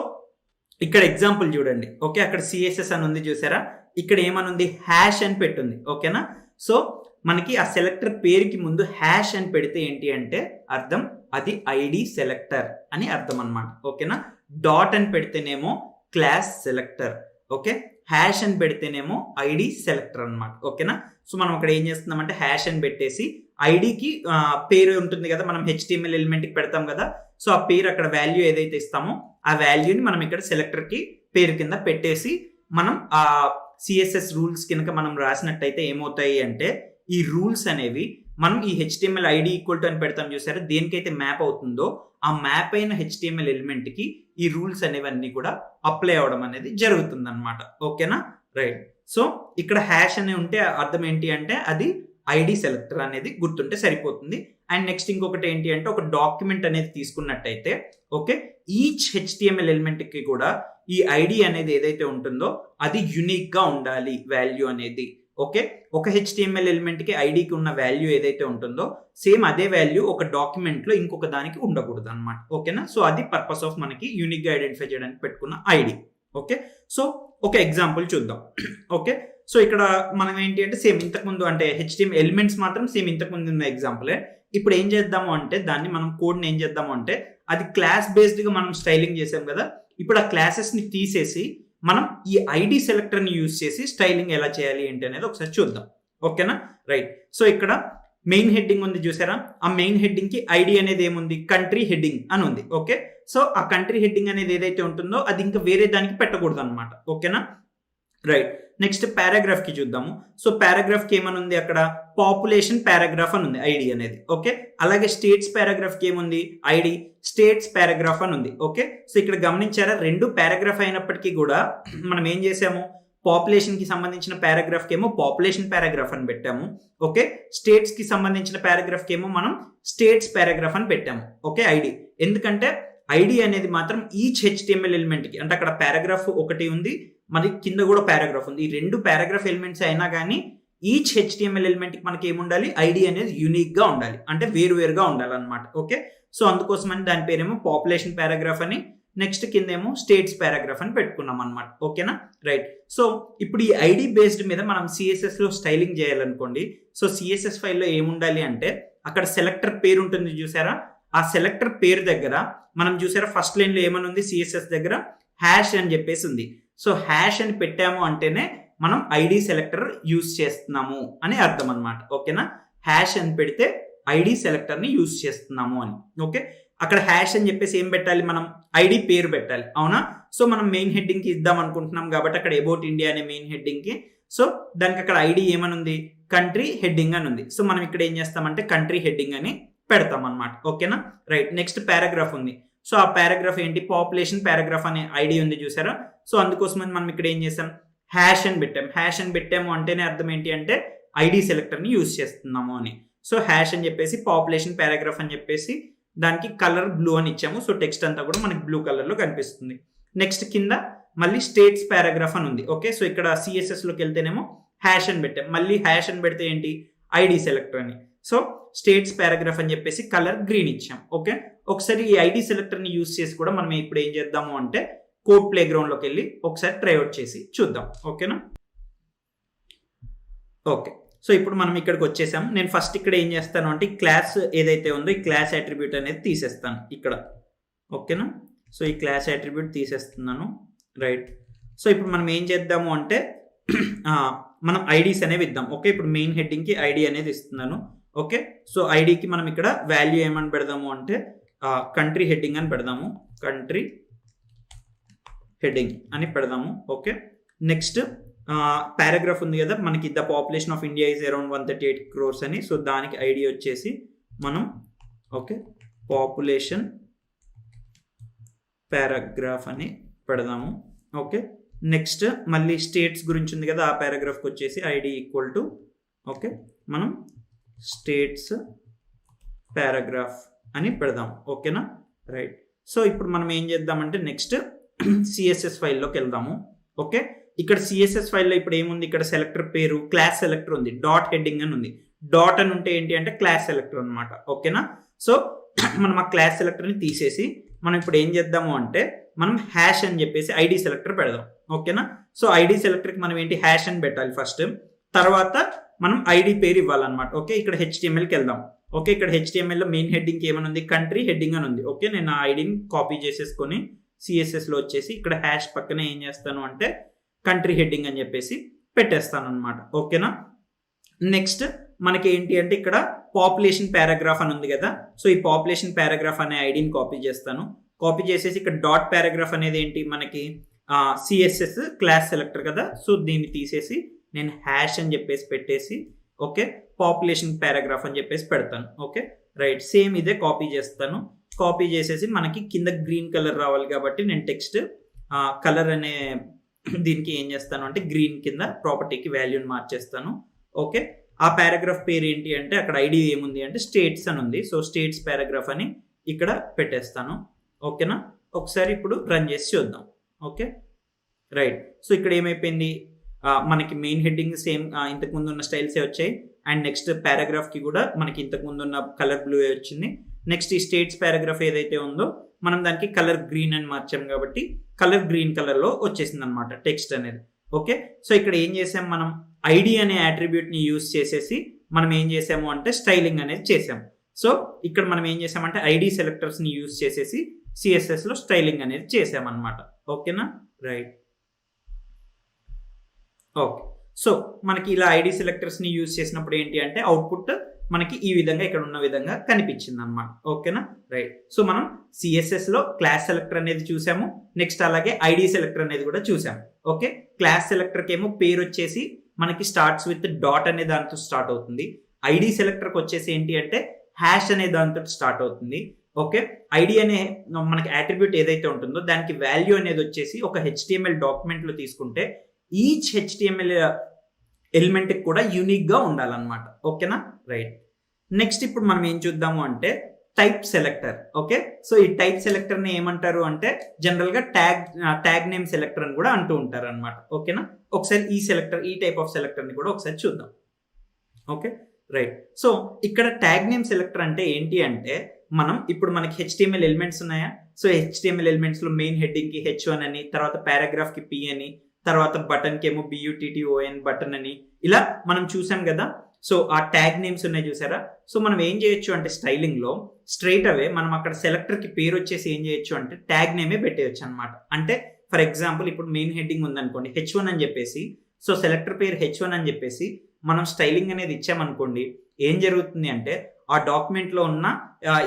ఇక్కడ ఎగ్జాంపుల్ చూడండి. ఓకే, అక్కడ సిఎస్ఎస్ అని ఉంది చూసారా, ఇక్కడ ఏమని ఉంది, హ్యాష్ అని పెట్టుంది. ఓకేనా, సో మనకి ఆ సెలెక్టర్ పేరుకి ముందు హ్యాష్ అని పెడితే ఏంటి అంటే అర్థం అది ఐడి సెలెక్టర్ అని అర్థం అనమాట. ఓకేనా, డాట్ అని పెడితేనేమో క్లాస్ సెలెక్టర్, ఓకే, హ్యాష్ అని పెడితేనేమో ఐడి సెలెక్టర్ అనమాట. ఓకేనా, సో మనం అక్కడ ఏం చేస్తున్నామంటే హ్యాష్ అని పెట్టేసి ఐడికి పేరు ఉంటుంది కదా, మనం HTML ఎలిమెంట్కి పెడతాం కదా, సో ఆ పేరు అక్కడ వాల్యూ ఏదైతే ఇస్తామో ఆ వాల్యూని మనం ఇక్కడ సెలెక్టర్కి పేరు కింద పెట్టేసి మనం ఆ సిఎస్ఎస్ రూల్స్ కింద మనం రాసినట్టయితే ఏమవుతాయి అంటే ఈ రూల్స్ అనేవి మనం ఈ HTML ఐడి ఈక్వల్ టు అని పెడతాం చూసారా, దేనికైతే మ్యాప్ అవుతుందో ఆ మ్యాప్ అయిన HTML ఎలిమెంట్ కి ఈ రూల్స్ అనేవన్నీ కూడా అప్లై అవడం అనేది జరుగుతుంది అనమాట. ఓకేనా, రైట్. సో ఇక్కడ హ్యాష్ అని ఉంటే అర్థం ఏంటి అంటే అది ఐడి సెలెక్టర్ అనేది గుర్తుంటే సరిపోతుంది. అండ్ నెక్స్ట్ ఇంకొకటి ఏంటి అంటే ఒక డాక్యుమెంట్ అనేది తీసుకున్నట్టయితే ఓకే, ఈచ్ HTML ఎలిమెంట్ కి కూడా ఈ ఐడి అనేది ఏదైతే ఉంటుందో అది యునిక్ గా ఉండాలి వాల్యూ అనేది. ఓకే, ఒక HTML ఎలిమెంట్ కి ఐడికి ఉన్న వాల్యూ ఏదైతే ఉంటుందో సేమ్ అదే వాల్యూ ఒక డాక్యుమెంట్ లో ఇంకొక దానికి ఉండకూడదు అనమాట. ఓకేనా, సో అది పర్పస్ ఆఫ్ మనకి యూనిక్ గా ఐడెంటిఫై చేయడానికి పెట్టుకున్న ఐడి. ఓకే, సో ఒక ఎగ్జాంపుల్ చూద్దాం. ఓకే, సో ఇక్కడ మనం ఏంటి అంటే సేమ్ ఇంతకుముందు అంటే HTML ఎలిమెంట్స్ మాత్రం సేమ్ ఇంతకుముందు ఉన్న ఎగ్జాంపులే. ఇప్పుడు ఏం చేద్దాము అంటే దాన్ని మనం కోడ్ని ఏం చేద్దాము అంటే అది క్లాస్ బేస్డ్ గా మనం స్టైలింగ్ చేసాం కదా, ఇప్పుడు ఆ క్లాసెస్ ని తీసేసి మనం ఈ ఐడి సెలెక్టర్ ని యూజ్ చేసి స్టైలింగ్ ఎలా చేయాలి ఏంటి అనేది ఒకసారి చూద్దాం. ఓకేనా, రైట్. సో ఇక్కడ మెయిన్ హెడ్డింగ్ ఉంది చూసారా, ఆ మెయిన్ హెడ్డింగ్ కి ఐడి అనేది ఏముంది, కంట్రీ హెడ్డింగ్ అని ఉంది. ఓకే, సో ఆ కంట్రీ హెడ్డింగ్ అనేది ఏదైతే ఉంటుందో అది ఇంకా వేరే దానికి పెట్టకూడదు అనమాట. ఓకేనా, రైట్. నెక్స్ట్ పారాగ్రాఫ్ కి చూద్దాము. సో పారాగ్రాఫ్ కి ఏమని ఉంది, అక్కడ పాపులేషన్ పారాగ్రాఫ్ అని ఉంది ఐడి అనేది. ఓకే, అలాగే స్టేట్స్ పారాగ్రాఫ్ కి ఏముంది, ఐడి స్టేట్స్ పారాగ్రాఫ్ అని ఉంది. ఓకే, సో ఇక్కడ గమనించారా, రెండు పారాగ్రాఫ్ అయినప్పటికీ కూడా మనం ఏం చేసాము, పాపులేషన్ కి సంబంధించిన పారాగ్రాఫ్ కి ఏమో పాపులేషన్ పారాగ్రాఫ్ అని పెట్టాము. ఓకే, స్టేట్స్ కి సంబంధించిన పారాగ్రాఫ్ కి ఏమో మనం స్టేట్స్ పారాగ్రాఫ్ అని పెట్టాము. ఓకే, ఐడి ఎందుకంటే ఐడి అనేది మాత్రం ఈచ్ HTML ఎలిమెంట్ కి అంటే అక్కడ పారాగ్రాఫ్ ఒకటి ఉంది, మరి కింద కూడా పారాగ్రాఫ్ ఉంది. ఈ రెండు పారాగ్రాఫ్ ఎలిమెంట్స్ అయినా కానీ ఈచ్ HTML ఎలిమెంట్ కి మనకి ఏముండాలి, ఐడి అనేది యూనిక్ గా ఉండాలి, అంటే వేరువేరుగా ఉండాలన్నమాట. ఓకే, సో అందుకోసమని దాని పేరేమో పాపులేషన్ పారాగ్రాఫ్ అని, నెక్స్ట్ కింద ఏమో స్టేట్స్ పారాగ్రాఫ్ అని పెట్టుకున్నాం అనమాట. ఓకేనా, రైట్. సో ఇప్పుడు ఈ ఐడి బేస్డ్ మీద మనం సిఎస్ఎస్ లో స్టైలింగ్ చేయాలనుకోండి. సో సిఎస్ఎస్ ఫైల్లో ఏముండాలి అంటే అక్కడ సెలెక్టర్ పేరు ఉంటుంది చూసారా, ఆ సెలెక్టర్ పేరు దగ్గర మనం చూసారా ఫస్ట్ లైన్ లో ఏమని ఉంది, సిఎస్ఎస్ దగ్గర హ్యాష్ అని చెప్పేసి ఉంది. సో హ్యాష్ అని పెట్టాము అంటేనే మనం ఐడి సెలెక్టర్ యూజ్ చేస్తున్నాము అని అర్థం అనమాట. ఓకేనా, హ్యాష్ అని పెడితే ఐడి సెలెక్టర్ ని యూజ్ చేస్తున్నాము అని. ఓకే, అక్కడ హ్యాష్ అని చెప్పేసి ఏం పెట్టాలి, మనం ఐడి పేరు పెట్టాలి, అవునా. సో మనం మెయిన్ హెడ్డింగ్ కి ఇద్దాం అనుకుంటున్నాం కాబట్టి అక్కడ అబౌట్ ఇండియా అనే మెయిన్ హెడ్డింగ్ కి సో దానికి అక్కడ ఐడి ఏమని ఉంది, కంట్రీ హెడ్డింగ్ అని ఉంది. సో మనం ఇక్కడ ఏం చేస్తామంటే కంట్రీ హెడ్డింగ్ అని పెడతాం అనమాట. ఓకేనా, రైట్. నెక్స్ట్ పారాగ్రాఫ్ ఉంది. సో ఆ పారాగ్రాఫ్ ఏంటి, పాపులేషన్ పారాగ్రాఫ్ అనే ఐడి ఉంది చూసారా. సో అందుకోసమని మనం ఇక్కడ ఏం చేసాం, హ్యాష్ అని పెట్టాం. హ్యాష్ అని పెట్టాము అంటేనే అర్థం ఏంటి అంటే ఐడి సెలెక్టర్ ని యూజ్ చేస్తున్నాము అని. సో హ్యాష్ అని చెప్పేసి పాపులేషన్ పారాగ్రాఫ్ అని చెప్పేసి దానికి కలర్ బ్లూ అని ఇచ్చాము. సో టెక్స్ట్ అంతా కూడా మనకి బ్లూ కలర్ లో కనిపిస్తుంది. నెక్స్ట్ కింద మళ్ళీ స్టేట్స్ పారాగ్రాఫ్ అని ఉంది. ఓకే, సో ఇక్కడ సిఎస్ఎస్ లోకి వెళ్తేనేమో హ్యాష్ అని పెట్టాం, మళ్ళీ హ్యాష్ అని పెడితే ఏంటి, ఐడి సెలెక్టర్ అని. సో స్టేట్స్ పారాగ్రాఫ్ అని చెప్పేసి కలర్ గ్రీన్ ఇచ్చాం. ఓకే, ఒకసారి ఈ ఐడి సెలెక్టర్ ని యూజ్ చేసి కూడా మనం ఇప్పుడు ఏం చేద్దాము అంటే కోడ్ ప్లే గ్రౌండ్ లోకి వెళ్ళి ఒకసారి ట్రైఅవుట్ చేసి చూద్దాం. ఓకేనా, ఓకే. సో ఇప్పుడు మనం ఇక్కడికి వచ్చేసాం. నేను ఫస్ట్ ఇక్కడ ఏం చేస్తాను అంటే క్లాస్ ఏదైతే ఉందో ఈ క్లాస్ అట్రిబ్యూట్ అనేది తీసేస్తాను ఇక్కడ. ఓకేనా, సో ఈ క్లాస్ అట్రిబ్యూట్ తీసేస్తున్నాను, రైట్. సో ఇప్పుడు మనం ఏం చేద్దాము అంటే మనం ఐడీస్ అనేవి ఇద్దాం. ఓకే, ఇప్పుడు మెయిన్ హెడ్డింగ్ కి ఐడి అనేది ఇస్తున్నాను. ఓకే, సో ఐడికి మనం ఇక్కడ వాల్యూ ఏమని పెడదాము అంటే కంట్రీ హెడ్డింగ్ అని పెడదాము, కంట్రీ హెడ్డింగ్ అని పెడదాము. ఓకే, నెక్స్ట్ పారాగ్రాఫ్ ఉంది కదా మనకి, the population of India is around 138 crores అని. సో దానికి ఐడి వచ్చేసి మనం ఓకే పాపులేషన్ పారాగ్రాఫ్ అని పెడదాము. ఓకే, నెక్స్ట్ మళ్ళీ స్టేట్స్ గురించి ఉంది కదా, ఆ పారాగ్రాఫ్కి వచ్చేసి ఐడి ఈక్వల్ టు ఓకే మనం స్టేట్స్ పారాగ్రాఫ్ అని పెడదాం. ఓకేనా, రైట్. సో ఇప్పుడు మనం ఏం చేద్దామంటే నెక్స్ట్ సిఎస్ఎస్ ఫైల్లోకి వెళ్దాము. ఓకే, ఇక్కడ సిఎస్ఎస్ ఫైల్లో ఇప్పుడు ఏముంది, ఇక్కడ సెలెక్టర్ పేరు క్లాస్ సెలెక్టర్ ఉంది, డాట్ హెడ్డింగ్ అని ఉంది. డాట్ అని ఉంటే ఏంటి అంటే క్లాస్ సెలెక్టర్ అనమాట. ఓకేనా, సో మనం ఆ క్లాస్ సెలెక్టర్ని తీసేసి మనం ఇప్పుడు ఏం చేద్దాము అంటే మనం హ్యాష్ అని చెప్పేసి ఐడి సెలెక్టర్ పెడదాం. ఓకేనా? సో ఐడి సెలెక్టర్కి మనం ఏంటి హ్యాష్ అని పెట్టాలి ఫస్ట్, తర్వాత మనం ఐడి పేరు ఇవ్వాలన్నమాట. ఓకే, ఇక్కడ HTMLకి వెళ్దాం. ఓకే, ఇక్కడ HTMLలో మెయిన్ హెడ్డింగ్ ఏమైనా ఉంది, కంట్రీ హెడ్డింగ్ అని ఉంది. ఓకే, నేను ఆ ఐడిని కాపీ చేసేసుకొని CSSలో వచ్చేసి ఇక్కడ హ్యాష్ పక్కనే ఏం చేస్తాను అంటే కంట్రీ హెడ్డింగ్ అని చెప్పేసి పెట్టేస్తాను అనమాట. ఓకేనా? నెక్స్ట్ మనకి ఏంటి అంటే ఇక్కడ పాపులేషన్ పారాగ్రాఫ్ అని ఉంది కదా, సో ఈ పాపులేషన్ పారాగ్రాఫ్ అనే ఐడిని కాపీ చేస్తాను. కాపీ చేసేసి ఇక్కడ డాట్ పారాగ్రాఫ్ అనేది ఏంటి మనకి CSS క్లాస్ సెలెక్టర్ కదా, సో దీన్ని తీసేసి నేను హ్యాష్ అని చెప్పేసి పెట్టేసి ఓకే పాపులేషన్ పారాగ్రాఫ్ అని చెప్పేసి పెడతాను. ఓకే రైట్, సేమ్ ఇదే కాపీ చేస్తాను. కాపీ చేసేసి మనకి కింద గ్రీన్ కలర్ రావాలి కాబట్టి నేను టెక్స్ట్ కలర్ అనే దీనికి ఏం చేస్తాను అంటే గ్రీన్ కింద ప్రాపర్టీకి వాల్యూని మార్చేస్తాను. ఓకే, ఆ పారాగ్రాఫ్ పేరు ఏంటి అంటే అక్కడ ఐడి ఏముంది అంటే స్టేట్స్ అని ఉంది, సో స్టేట్స్ పారాగ్రాఫ్ అని ఇక్కడ పెట్టేస్తాను. ఓకేనా? ఒకసారి ఇప్పుడు రన్ చేసి చూద్దాం. ఓకే రైట్, సో ఇక్కడ ఏమైపోయింది మనకి మెయిన్ హెడ్డింగ్ సేమ్ ఇంతకు ముందు ఉన్న స్టైల్సే వచ్చాయి, అండ్ నెక్స్ట్ పారాగ్రాఫ్కి కూడా మనకి ఇంతకు ముందు ఉన్న కలర్ బ్లూ వచ్చింది. నెక్స్ట్ ఈ స్టేట్స్ పారాగ్రాఫ్ ఏదైతే ఉందో మనం దానికి కలర్ గ్రీన్ అని మార్చాం కాబట్టి కలర్ గ్రీన్ కలర్లో వచ్చేసింది అనమాట టెక్స్ట్ అనేది. ఓకే, సో ఇక్కడ ఏం చేసాం మనం ఐడి అనే అట్రిబ్యూట్ని యూజ్ చేసేసి మనం ఏం చేసాము అంటే స్టైలింగ్ అనేది చేసాం. సో ఇక్కడ మనం ఏం చేసామంటే ఐడి సెలెక్టర్స్ని యూజ్ చేసేసి CSSలో స్టైలింగ్ అనేది చేసామన్నమాట. ఓకేనా? రైట్, ఓకే, సో మనకి ఇలా ఐడి సెలెక్టర్స్ని యూజ్ చేసినప్పుడు ఏంటి అంటే అవుట్పుట్ మనకి ఈ విధంగా ఇక్కడ ఉన్న విధంగా కనిపించింది అనమాట. ఓకేనా? రైట్, సో మనం CSSలో క్లాస్ సెలెక్టర్ అనేది చూసాము, నెక్స్ట్ అలాగే ఐడి సెలెక్టర్ అనేది కూడా చూసాము. ఓకే, క్లాస్ సెలెక్టర్కి ఏమో పేరు వచ్చేసి మనకి స్టార్ట్స్ విత్ డాట్ అనే దాంతో స్టార్ట్ అవుతుంది. ఐడి సెలెక్టర్కి వచ్చేసి ఏంటి అంటే హ్యాష్ అనే దాంతో స్టార్ట్ అవుతుంది. ఓకే, ఐడి అనే మనకి అట్రిబ్యూట్ ఏదైతే ఉంటుందో దానికి వాల్యూ అనేది వచ్చేసి ఒక HTML డాక్యుమెంట్లో తీసుకుంటే ఈచ్ HTML ఎలిమెంట్కి కూడా యూనిక్గా ఉండాలన్నమాట. ఓకేనా? రైట్, నెక్స్ట్ ఇప్పుడు మనం ఏం చూద్దాము అంటే టైప్ సెలెక్టర్. ఓకే, సో ఈ టైప్ సెలెక్టర్ని ఏమంటారు అంటే జనరల్గా ట్యాగ్ నేమ్ సెలెక్టర్ అని కూడా అంటూ ఉంటారు అనమాట. ఓకేనా? ఒకసారి ఈ టైప్ ఆఫ్ సెలెక్టర్ని కూడా ఒకసారి చూద్దాం. ఓకే రైట్, సో ఇక్కడ ట్యాగ్ నేమ్ సెలెక్టర్ అంటే ఏంటి అంటే మనం ఇప్పుడు మనకి HTML ఎలిమెంట్స్ ఉన్నాయా, సో HTML ఎలిమెంట్స్లో మెయిన్ హెడ్డింగ్కి H1 అని, తర్వాత పారాగ్రాఫ్కి P అని, తర్వాత బటన్కి ఏమో BUTTON బటన్ అని, ఇలా మనం చూసాం కదా. సో ఆ ట్యాగ్ నేమ్స్ ఉన్నాయి చూసారా. సో మనం ఏం చేయొచ్చు అంటే స్టైలింగ్లో స్ట్రైట్ అవే మనం అక్కడ సెలెక్టర్కి పేరు వచ్చేసి ఏం చేయొచ్చు అంటే ట్యాగ్ నేమే పెట్టేయచ్చు అనమాట. అంటే ఫర్ ఎగ్జాంపుల్ ఇప్పుడు మెయిన్ హెడ్డింగ్ ఉందనుకోండి H1 అని చెప్పేసి, సో సెలెక్టర్ పేరు H1 అని చెప్పేసి మనం స్టైలింగ్ అనేది ఇచ్చామనుకోండి, ఏం జరుగుతుంది అంటే ఆ డాక్యుమెంట్లో ఉన్న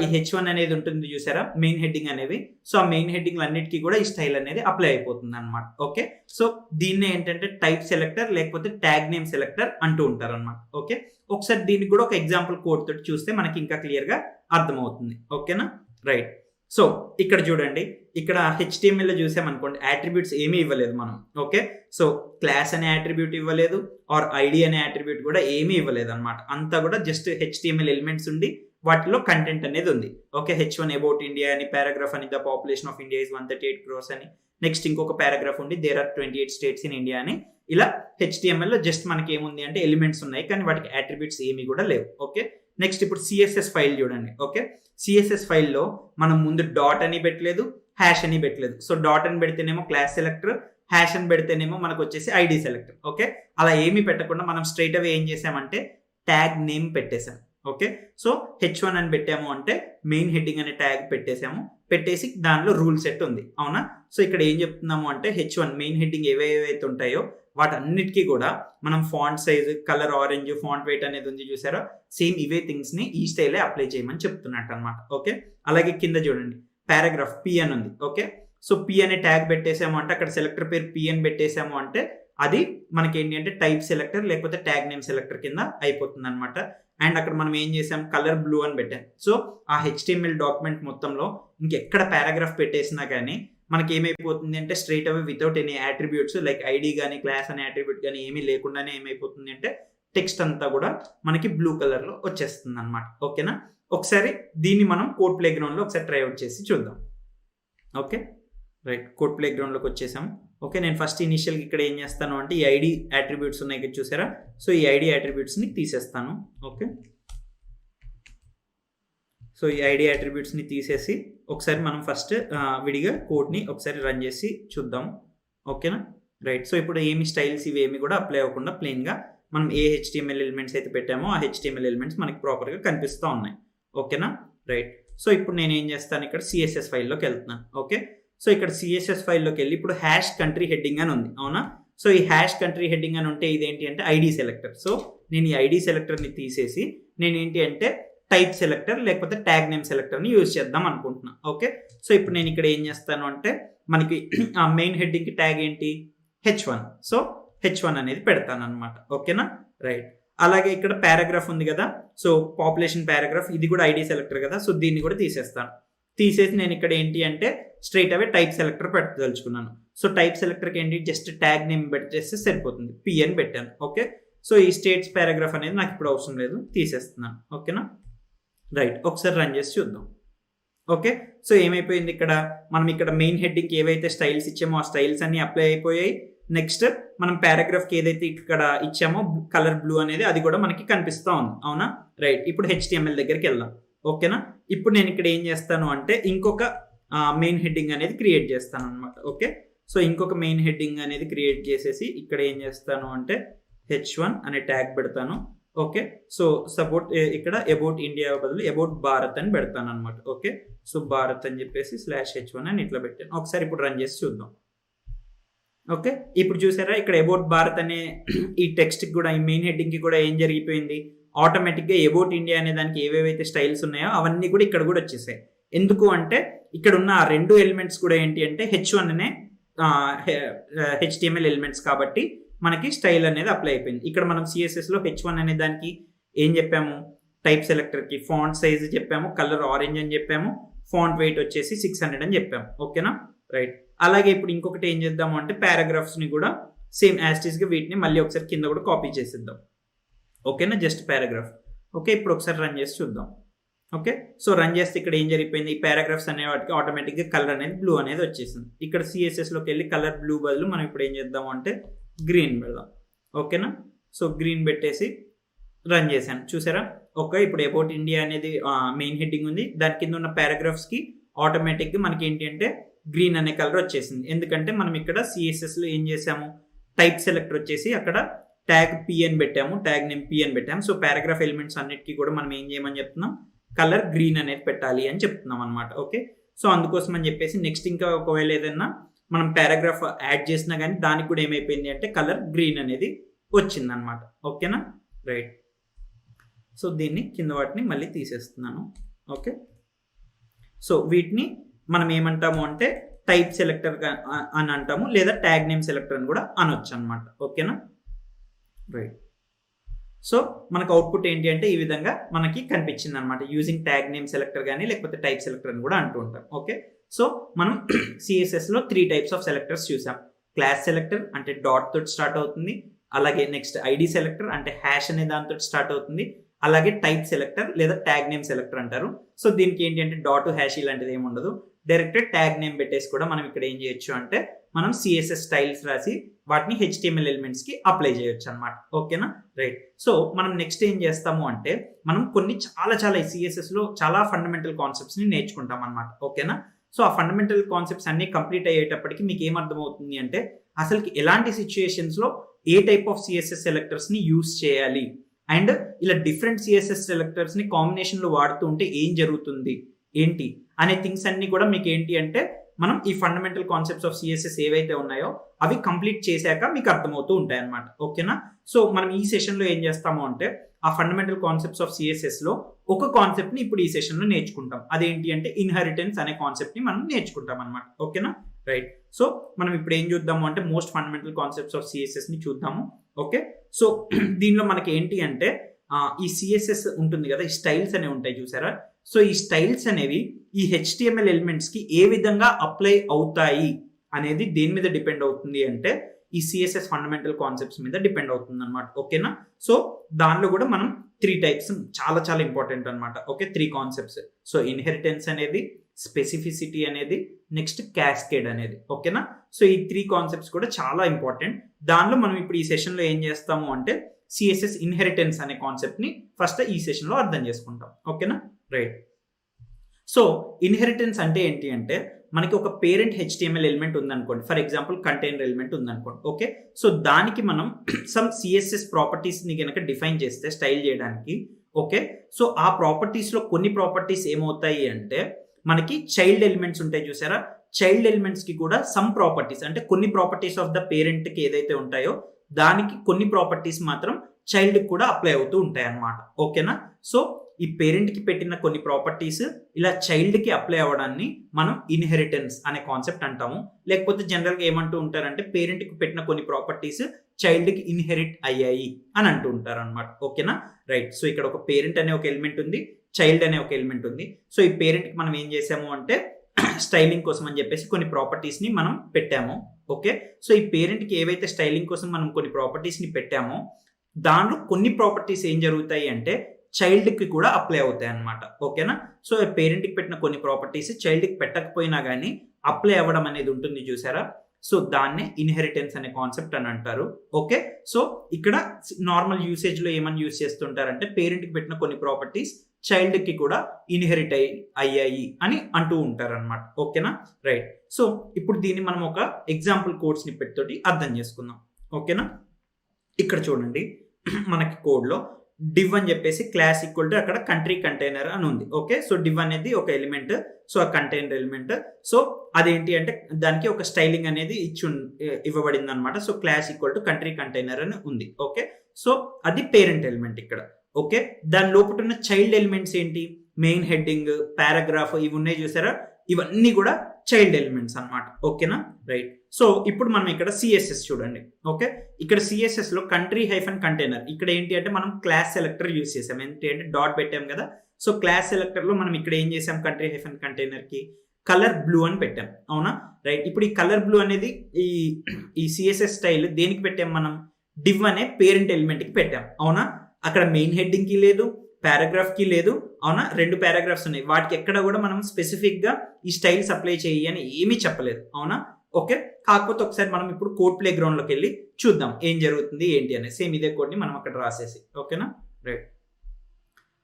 ఈ H1 అనేది ఉంటుంది చూసారా మెయిన్ హెడ్డింగ్ అనేవి, సో ఆ మెయిన్ హెడ్డింగ్ అన్నిటికీ కూడా ఈ స్టైల్ అనేది అప్లై అయిపోతుంది అనమాట. ఓకే, సో దీన్ని ఏంటంటే టైప్ సెలెక్టర్ లేకపోతే ట్యాగ్ నేమ్ సెలెక్టర్ అంటూ ఉంటారు అనమాట. ఓకే, ఒకసారి దీనికి కూడా ఒక ఎగ్జాంపుల్ కోడ్ తోటి చూస్తే మనకి ఇంకా క్లియర్గా అర్థమవుతుంది. ఓకేనా? రైట్, సో ఇక్కడ చూడండి, ఇక్కడ HTMLలో చూసామనుకోండి అట్రిబ్యూట్స్ ఏమీ ఇవ్వలేదు మనం. ఓకే, సో క్లాస్ అనే అట్రిబ్యూట్ ఇవ్వలేదు, ఆర్ ఐడి అనే అట్రిబ్యూట్ కూడా ఏమీ ఇవ్వలేదు అనమాట. అంతా కూడా జస్ట్ HTML ఎలిమెంట్స్ ఉండి వాటిలో కంటెంట్ అనేది ఉంది. ఓకే, H1 అబౌట్ ఇండియా అని, పారాగ్రాఫ్ అని the population of India is 138 crores అని, నెక్స్ట్ ఇంకొక పారాగ్రాఫ్ ఉండి there are 28 states in India అని, ఇలా HTMLలో జస్ట్ మనకి ఏముంది అంటే ఎలిమెంట్స్ ఉన్నాయి కానీ వాటికి అట్రిబ్యూట్స్ ఏమీ కూడా లేవు. ఓకే, నెక్స్ట్ ఇప్పుడు CSS ఫైల్ చూడండి. ఓకే, CSS ఫైల్లో మనం ముందు డాట్ అని పెట్టలేదు, హ్యాష్ అని పెట్టలేదు. సో డాట్ అని పెడితేనేమో క్లాస్ సెలెక్టర్, హ్యాష్ అని పెడితేనేమో మనకు వచ్చేసి ఐడి సెలెక్టర్. ఓకే, అలా ఏమీ పెట్టకుండా మనం స్ట్రైట్ అవే ఏం చేసామంటే ట్యాగ్ నేమ్ పెట్టేసాం. ఓకే, సో H1 అని పెట్టాము అంటే మెయిన్ హెడ్డింగ్ అనే ట్యాగ్ పెట్టేసాము, పెట్టేసి దానిలో రూల్ సెట్ ఉంది. అవునా? సో ఇక్కడ ఏం చెప్తున్నాము అంటే H1 మెయిన్ హెడ్డింగ్ ఏవైతే ఉంటాయో వాటన్నిటికీ కూడా మనం font size, colour orange, font wait అనేది ఉంది చూసారా, సేమ్ ఇవే థింగ్స్ ని ఈ స్టైలే అప్లై చేయమని చెప్తున్నట్టు అనమాట. ఓకే, అలాగే కింద చూడండి పారాగ్రాఫ్ P అని ఉంది. ఓకే, సో P అనే ట్యాగ్ పెట్టేసాము అంటే అక్కడ సెలెక్టర్ పేరు P అని పెట్టేసాము అంటే అది మనకి ఏంటి అంటే టైప్ సెలెక్టర్ లేకపోతే ట్యాగ్ నేమ్ సెలెక్టర్ కింద అయిపోతుంది అనమాట. అండ్ అక్కడ మనం ఏం చేసాం కలర్ బ్లూ అని పెట్టాం. సో ఆ HTML డాక్యుమెంట్ మొత్తంలో ఇంకెక్కడ పారాగ్రాఫ్ పెట్టేసినా కానీ మనకి ఏమైపోతుంది అంటే straight away without any attributes like ID కానీ క్లాస్ అనే అట్రిబ్యూట్ కానీ ఏమీ లేకుండానే ఏమైపోతుంది అంటే టెక్స్ట్ అంతా కూడా మనకి బ్లూ కలర్లో వచ్చేస్తుంది అనమాట. ఓకేనా? ఒకసారి దీన్ని మనం కోడ్ ప్లే గ్రౌండ్లో ఒకసారి ట్రై అవుట్ చేసి చూద్దాం. ఓకే రైట్, కోడ్ ప్లే గ్రౌండ్లోకి వచ్చేసాం. ఓకే, నేను ఫస్ట్ ఇనిషియల్గా ఇక్కడ ఏం చేస్తాను అంటే ఈ ఐడి అట్రిబ్యూట్స్ ఉన్నాయి ఇక్కడ చూసారా, సో ఈ ఐడి అట్రిబ్యూట్స్ని తీసేస్తాను. ఓకే, సో ఈ ఐడి అట్రిబ్యూట్స్ని తీసేసి ఒకసారి మనం ఫస్ట్ విడిగా కోడ్ని ఒకసారి రన్ చేసి చూద్దాం. ఓకేనా, రైట్. సో ఇప్పుడు ఏమి స్టైల్స్ ఇవేమి కూడా అప్లై అవ్వకుండా ప్లెయిన్గా మనం ఏ HTML ఎలిమెంట్స్ అయితే పెట్టామో ఆ HTML ఎలిమెంట్స్ మనకి ప్రాపర్గా కనిపిస్తూ ఉన్నాయి. ఓకేనా, రైట్. సో ఇప్పుడు నేను ఏం చేస్తాను, ఇక్కడ CSS ఫైల్లోకి వెళ్తున్నాను. ఓకే, సో ఇక్కడ CSS ఫైల్లోకి వెళ్ళి ఇప్పుడు హ్యాష్ కంట్రీ హెడ్డింగ్ అని ఉంది, అవునా. సో ఈ హ్యాష్ కంట్రీ హెడ్డింగ్ అని ఉంటే ఇదేంటి అంటే ఐడి సెలెక్టర్. సో నేను ఈ ఐడి సెలెక్టర్ని తీసేసి నేను ఏంటి అంటే టైప్ సెలెక్టర్ లేకపోతే ట్యాగ్ నేమ్ సెలెక్టర్ని యూజ్ చేద్దాం అనుకుంటున్నాను. ఓకే, సో ఇప్పుడు నేను ఇక్కడ ఏం చేస్తాను అంటే మనకి ఆ మెయిన్ హెడ్డింగ్కి ట్యాగ్ ఏంటి, H1. సో H1 అనేది పెడతాను అనమాట. ఓకేనా, రైట్. అలాగే ఇక్కడ పారాగ్రాఫ్ ఉంది కదా, సో పాపులేషన్ పారాగ్రాఫ్, ఇది కూడా ఐడి సెలెక్టర్ కదా, సో దీన్ని కూడా తీసేస్తాను. తీసేసి నేను ఇక్కడ ఏంటి అంటే స్ట్రైట్ అవే టైప్ సెలెక్టర్ పెట్టదలుచుకున్నాను. సో టైప్ సెలెక్టర్కి ఏంటి జస్ట్ ట్యాగ్ నేమ్ పెట్టేస్తే సరిపోతుంది, P అని పెట్టాను. ఓకే, సో ఈ స్టేట్స్ పారాగ్రాఫ్ అనేది నాకు ఇప్పుడు అవసరం లేదు, తీసేస్తున్నాను. ఓకేనా, రైట్. ఒకసారి రన్ చేసి చూద్దాం. ఓకే, సో ఏమైపోయింది, ఇక్కడ మనం ఇక్కడ మెయిన్ హెడ్డింగ్కి ఏవైతే స్టైల్స్ ఇచ్చామో ఆ స్టైల్స్ అన్ని అప్లై అయిపోయాయి. నెక్స్ట్ మనం పారాగ్రాఫ్కి ఏదైతే ఇక్కడ ఇచ్చామో కలర్ బ్లూ అనేది అది కూడా మనకి కనిపిస్తూ ఉంది, అవునా, రైట్. ఇప్పుడు HTML దగ్గరికి వెళ్దాం. ఓకేనా, ఇప్పుడు నేను ఇక్కడ ఏం చేస్తాను అంటే ఇంకొక మెయిన్ హెడ్డింగ్ అనేది క్రియేట్ చేస్తాను అనమాట. ఓకే, సో ఇంకొక మెయిన్ హెడ్డింగ్ అనేది క్రియేట్ చేసేసి ఇక్కడ ఏం చేస్తాను అంటే H1 అనే ట్యాగ్ పెడతాను. ఓకే, సో సపోర్ట్ ఇక్కడ అబౌట్ ఇండియా బదులు అబౌట్ భారత్ అని పెడతాను అనమాట. ఓకే, సో భారత్ అని చెప్పేసి /H1 అని ఇట్లా పెట్టాను. ఒకసారి ఇప్పుడు రన్ చేసి చూద్దాం. ఓకే, ఇప్పుడు చూసారా ఇక్కడ అబౌట్ భారత్ అనే ఈ టెక్స్ట్కి కూడా ఈ మెయిన్ హెడ్డింగ్కి కూడా ఏం జరిగిపోయింది, ఆటోమేటిక్గా అబౌట్ ఇండియా అనే దానికి ఏవేవైతే స్టైల్స్ ఉన్నాయో అవన్నీ కూడా ఇక్కడ కూడా వచ్చేసాయి. ఎందుకు అంటే ఇక్కడ ఉన్న ఆ రెండు ఎలిమెంట్స్ కూడా ఏంటి అంటే H1 అనే HTML ఎలిమెంట్స్ కాబట్టి మనకి స్టైల్ అనేది అప్లై అయిపోయింది. ఇక్కడ మనం CSSలో H1 అనే దానికి ఏం చెప్పాము, టైప్ సెలెక్టర్కి ఫాంట్ సైజ్ చెప్పాము, కలర్ ఆరెంజ్ అని చెప్పాము, ఫాంట్ వెయిట్ వచ్చేసి 600 అని చెప్పాము. ఓకేనా, రైట్. అలాగే ఇప్పుడు ఇంకొకటి ఏం చేద్దాము అంటే పారాగ్రాఫ్స్ని కూడా సేమ్ యాస్టీస్గా వీటిని మళ్ళీ ఒకసారి కింద కూడా కాపీ చేసేద్దాం. ఓకేనా, జస్ట్ పారాగ్రాఫ్. ఓకే, ఇప్పుడు ఒకసారి రన్ చేసి చూద్దాం. ఓకే, సో రన్ చేస్తే ఇక్కడ ఏం జరిగిపోయింది, ఈ పారాగ్రాఫ్స్ అనే వాటికి ఆటోమేటిక్గా కలర్ అనేది బ్లూ అనేది వచ్చేసింది. ఇక్కడ CSSలోకి వెళ్ళి కలర్ బ్లూ బదులు మనం ఇప్పుడు ఏం చేద్దాము అంటే గ్రీన్ పెడదాం. ఓకేనా, సో గ్రీన్ పెట్టేసి రన్ చేశాను, చూసారా. ఓకే, ఇప్పుడు అబౌట్ ఇండియా అనేది మెయిన్ హెడ్డింగ్ ఉంది, దాని కింద ఉన్న పారాగ్రాఫ్స్కి ఆటోమేటిక్గా మనకి ఏంటి అంటే గ్రీన్ అనే కలర్ వచ్చేసింది. ఎందుకంటే మనం ఇక్కడ CSSలో ఏం చేసాము, టైప్ సెలెక్టర్ వచ్చేసి అక్కడ ట్యాగ్ P అని పెట్టాము, ట్యాగ్ నేమ్ P అని పెట్టాము. సో పారాగ్రాఫ్ ఎలిమెంట్స్ అన్నిటికీ కూడా మనం ఏం చేయమని చెప్తున్నాం, కలర్ గ్రీన్ అనేది పెట్టాలి అని చెప్తున్నాం అనమాట. ఓకే, సో అందుకోసం అని చెప్పేసి నెక్స్ట్ ఇంకా ఒకవేళ ఏదైనా మనం పారాగ్రాఫ్ యాడ్ చేసినా కానీ దానికి కూడా ఏమైపోయింది అంటే కలర్ గ్రీన్ అనేది వచ్చిందనమాట. ఓకేనా, రైట్. సో దీన్ని కింద వాటిని మళ్ళీ తీసేస్తున్నాను. ఓకే, సో వీటిని మనం ఏమంటాము అంటే టైప్ సెలెక్టర్ అని అంటాము, లేదా ట్యాగ్ నేమ్ సెలెక్టర్ అని కూడా అనొచ్చు అనమాట. ఓకేనా, రైట్. సో మనకు అవుట్పుట్ ఏంటి అంటే ఈ విధంగా మనకి కనిపించింది అనమాట, యూజింగ్ ట్యాగ్ నేమ్ సెలెక్టర్ కానీ లేకపోతే టైప్ సెలెక్టర్ అని కూడా అంటూ ఉంటాం. ఓకే, సో మనం CSSలో 3 టైప్స్ ఆఫ్ సెలెక్టర్స్ చూసాం. క్లాస్ సెలెక్టర్ అంటే డాట్ తోటి స్టార్ట్ అవుతుంది, అలాగే నెక్స్ట్ ఐడి సెలెక్టర్ అంటే హ్యాష్ అనే దాంతో స్టార్ట్ అవుతుంది, అలాగే టైప్ సెలెక్టర్ లేదా ట్యాగ్ నేమ్ సెలెక్టర్ అంటారు. సో దీనికి ఏంటి అంటే డాట్ హ్యాష్ ఇలాంటిది ఏమి ఉండదు, డైరెక్ట్ ట్యాగ్ నేమ్ పెట్టేసి కూడా మనం ఇక్కడ ఏం చేయొచ్చు అంటే మనం CSS స్టైల్స్ రాసి వాటిని HTML ఎలిమెంట్స్కి అప్లై చేయొచ్చు అనమాట. ఓకేనా, రైట్. సో మనం నెక్స్ట్ ఏం చేస్తాము అంటే మనం కొన్ని చాలా CSSలో చాలా ఫండమెంటల్ కాన్సెప్ట్స్ని నేర్చుకుంటాం అనమాట. ఓకేనా, సో ఆ ఫండమెంటల్ కాన్సెప్ట్స్ అన్ని కంప్లీట్ అయ్యేటప్పటికి మీకు ఏమర్థమవుతుంది అంటే అసలుకి ఎలాంటి సిచ్యుయేషన్స్లో ఏ టైప్ ఆఫ్ CSS సెలెక్టర్స్ని యూస్ చేయాలి, అండ్ ఇలా డిఫరెంట్ CSS సెలెక్టర్స్ని కాంబినేషన్లో వాడుతూ ఉంటే ఏం జరుగుతుంది ఏంటి అనే థింగ్స్ అన్ని కూడా మీకు ఏంటి అంటే మనం ఈ ఫండమెంటల్ కాన్సెప్ట్స్ ఆఫ్ CSS ఏవైతే ఉన్నాయో అవి కంప్లీట్ చేశాక మీకు అర్థమవుతూ ఉంటాయి అనమాట. ఓకేనా, సో మనం ఈ సెషన్లో ఏం చేస్తాము అంటే ఆ ఫండమెంటల్ కాన్సెప్ట్స్ ఆఫ్ CSSలో ఒక కాన్సెప్ట్ని ఇప్పుడు ఈ సెషన్లో నేర్చుకుంటాం. అదేంటి అంటే ఇన్హెరిటెన్స్ అనే కాన్సెప్ట్ని మనం నేర్చుకుంటాం అనమాట. ఓకేనా, రైట్. సో మనం ఇప్పుడు ఏం చూద్దాము అంటే మోస్ట్ ఫండమెంటల్ కాన్సెప్ట్స్ ఆఫ్ CSSని చూద్దాము. ఓకే, సో దీనిలో మనకి ఏంటి అంటే ఈ CSS ఉంటుంది కదా, ఈ స్టైల్స్ అనేవి ఉంటాయి చూసారా. సో ఈ స్టైల్స్ అనేవి ఈ HTML ఎలిమెంట్స్కి ఏ విధంగా అప్లై అవుతాయి అనేది దేని మీద డిపెండ్ అవుతుంది అంటే ఈ CSS ఫండమెంటల్ కాన్సెప్ట్స్ మీద డిపెండ్ అవుతుంది అనమాట. ఓకేనా, సో దానిలో కూడా మనం 3 టైప్స్ చాలా ఇంపార్టెంట్ అనమాట. Okay, 3 concepts. సో ఇన్హెరిటెన్స్ అనేది, స్పెసిఫిసిటీ అనేది, నెక్స్ట్ క్యాస్కేడ్ అనేది. ఓకేనా, సో ఈ 3 కాన్సెప్ట్స్ కూడా చాలా ఇంపార్టెంట్. దానిలో మనం ఇప్పుడు ఈ సెషన్లో ఏం చేస్తాము అంటే CSS ఇన్హెరిటెన్స్ అనే కాన్సెప్ట్ని ఫస్ట్ ఈ సెషన్లో అర్థం చేసుకుంటాం. ఓకేనా, రైట్. సో ఇన్హెరిటెన్స్ అంటే ఏంటి అంటే మనకి ఒక పేరెంట్ హెచ్టిఎంఎల్ ఎలిమెంట్ ఉందనుకోండి, ఫర్ ఎగ్జాంపుల్ కంటైనర్ ఎలిమెంట్ ఉందనుకోండి. ఓకే, సో దానికి మనం సమ్ సిఎస్ఎస్ ప్రాపర్టీస్ని కనుక డిఫైన్ చేస్తే స్టైల్ చేయడానికి, ఓకే, సో ఆ ప్రాపర్టీస్లో కొన్ని ప్రాపర్టీస్ ఏమవుతాయి అంటే మనకి చైల్డ్ ఎలిమెంట్స్ ఉంటాయి చూసారా, చైల్డ్ ఎలిమెంట్స్కి కూడా సమ్ ప్రాపర్టీస్ అంటే కొన్ని ప్రాపర్టీస్ ఆఫ్ ద పేరెంట్కి ఏదైతే ఉంటాయో దానికి కొన్ని ప్రాపర్టీస్ మాత్రం చైల్డ్కి కూడా అప్లై అవుతూ ఉంటాయి అన్నమాట. ఓకేనా, సో ఈ పేరెంట్కి పెట్టిన కొన్ని ప్రాపర్టీస్ ఇలా చైల్డ్కి అప్లై అవ్వడాన్ని మనం ఇన్హెరిటెన్స్ అనే కాన్సెప్ట్ అంటాము. లేకపోతే జనరల్గా ఏమంటూ ఉంటారంటే పేరెంట్కి పెట్టిన కొన్ని ప్రాపర్టీస్ చైల్డ్కి ఇన్హెరిట్ అయ్యాయి అని అంటూ ఉంటారు అనమాట. ఓకేనా, రైట్. సో ఇక్కడ ఒక పేరెంట్ అనే ఒక ఎలిమెంట్ ఉంది, చైల్డ్ అనే ఒక ఎలిమెంట్ ఉంది. సో ఈ పేరెంట్కి మనం ఏం చేసాము అంటే స్టైలింగ్ కోసం అని చెప్పేసి కొన్ని ప్రాపర్టీస్ని మనం పెట్టాము. ఓకే, సో ఈ పేరెంట్కి ఏవైతే స్టైలింగ్ కోసం మనం కొన్ని ప్రాపర్టీస్ని పెట్టామో దానిలో కొన్ని ప్రాపర్టీస్ ఏం జరుగుతాయి అంటే చైల్డ్కి కూడా అప్లై అవుతాయి అన్నమాట. ఓకేనా, సో పేరెంట్కి పెట్టిన కొన్ని ప్రాపర్టీస్ చైల్డ్కి పెట్టకపోయినా కానీ అప్లై అవ్వడం అనేది ఉంటుంది చూసారా, సో దాన్నే ఇన్హెరిటెన్స్ అనే కాన్సెప్ట్ అని అంటారు. ఓకే, సో ఇక్కడ నార్మల్ యూసేజ్లో ఏమని యూజ్ చేస్తుంటారంటే పేరెంట్కి పెట్టిన కొన్ని ప్రాపర్టీస్ చైల్డ్కి కూడా ఇన్హెరిట్ అయ్యాయి అని అంటూ ఉంటారు అనమాట. ఓకేనా, రైట్. సో ఇప్పుడు దీన్ని మనం ఒక ఎగ్జాంపుల్ కోడ్స్ని పెట్టి అర్థం చేసుకుందాం. ఓకేనా, ఇక్కడ చూడండి మనకి కోడ్లో డివ్ అని చెప్పేసి క్లాస్ ఈక్వల్ టు అక్కడ కంట్రీ కంటైనర్ అని ఉంది. ఓకే, సో డివ్ అనేది ఒక ఎలిమెంట్, సో ఆ కంటైనర్ ఎలిమెంట్, సో అదేంటి అంటే దానికి ఒక స్టైలింగ్ అనేది ఇవ్వబడింది అనమాట. So class equal to country container అని ఉంది. ఓకే, సో అది పేరెంట్ ఎలిమెంట్ ఇక్కడ. ఓకే, దాని లోపల ఉన్న చైల్డ్ ఎలిమెంట్స్ ఏంటి, మెయిన్ హెడ్డింగ్, పారాగ్రాఫ్, ఇవి ఉన్నాయి చూసారా, ఇవన్నీ కూడా చైల్డ్ ఎలిమెంట్స్ అన్నమాట. ఓకేనా, రైట్. సో ఇప్పుడు మనం ఇక్కడ సిఎస్ఎస్ చూడండి. ఓకే, ఇక్కడ సిఎస్ఎస్ లో కంట్రీ హైఫన్ కంటైనర్, ఇక్కడ ఏంటి అంటే మనం క్లాస్ సెలెక్టర్ యూజ్ చేసాం. ఏంటి అంటే డాట్ పెట్టాం కదా, సో క్లాస్ సెలెక్టర్ లో మనం ఇక్కడ ఏం చేసాం, కంట్రీ హైఫన్ కంటైనర్ కి కలర్ బ్లూ అని పెట్టాం. అవునా, రైట్. ఇప్పుడు ఈ కలర్ బ్లూ అనేది ఈ సిఎస్ఎస్ స్టైల్ దేనికి పెట్టాం, మనం డివ్ అనే పేరెంట్ ఎలిమెంట్ కి పెట్టాం. అవునా, అక్కడ మెయిన్ హెడ్డింగ్ కి లేదు, పారాగ్రాఫ్ కి లేదు. అవునా, 2 పారాగ్రాఫ్స్ ఉన్నాయి, వాటికి ఎక్కడ కూడా మనం స్పెసిఫిక్ గా ఈ స్టైల్స్ అప్లై చేయి అని ఏమీ చెప్పలేదు. అవునా, ఓకే. కాకపోతే ఒకసారి మనం ఇప్పుడు కోడ్ ప్లే గ్రౌండ్ లోకి వెళ్ళి చూద్దాం ఏం జరుగుతుంది ఏంటి అనేది. సేమ్ ఇదే కోడ్ ని మనం అక్కడ రాసేసి. ఓకేనా, రైట్.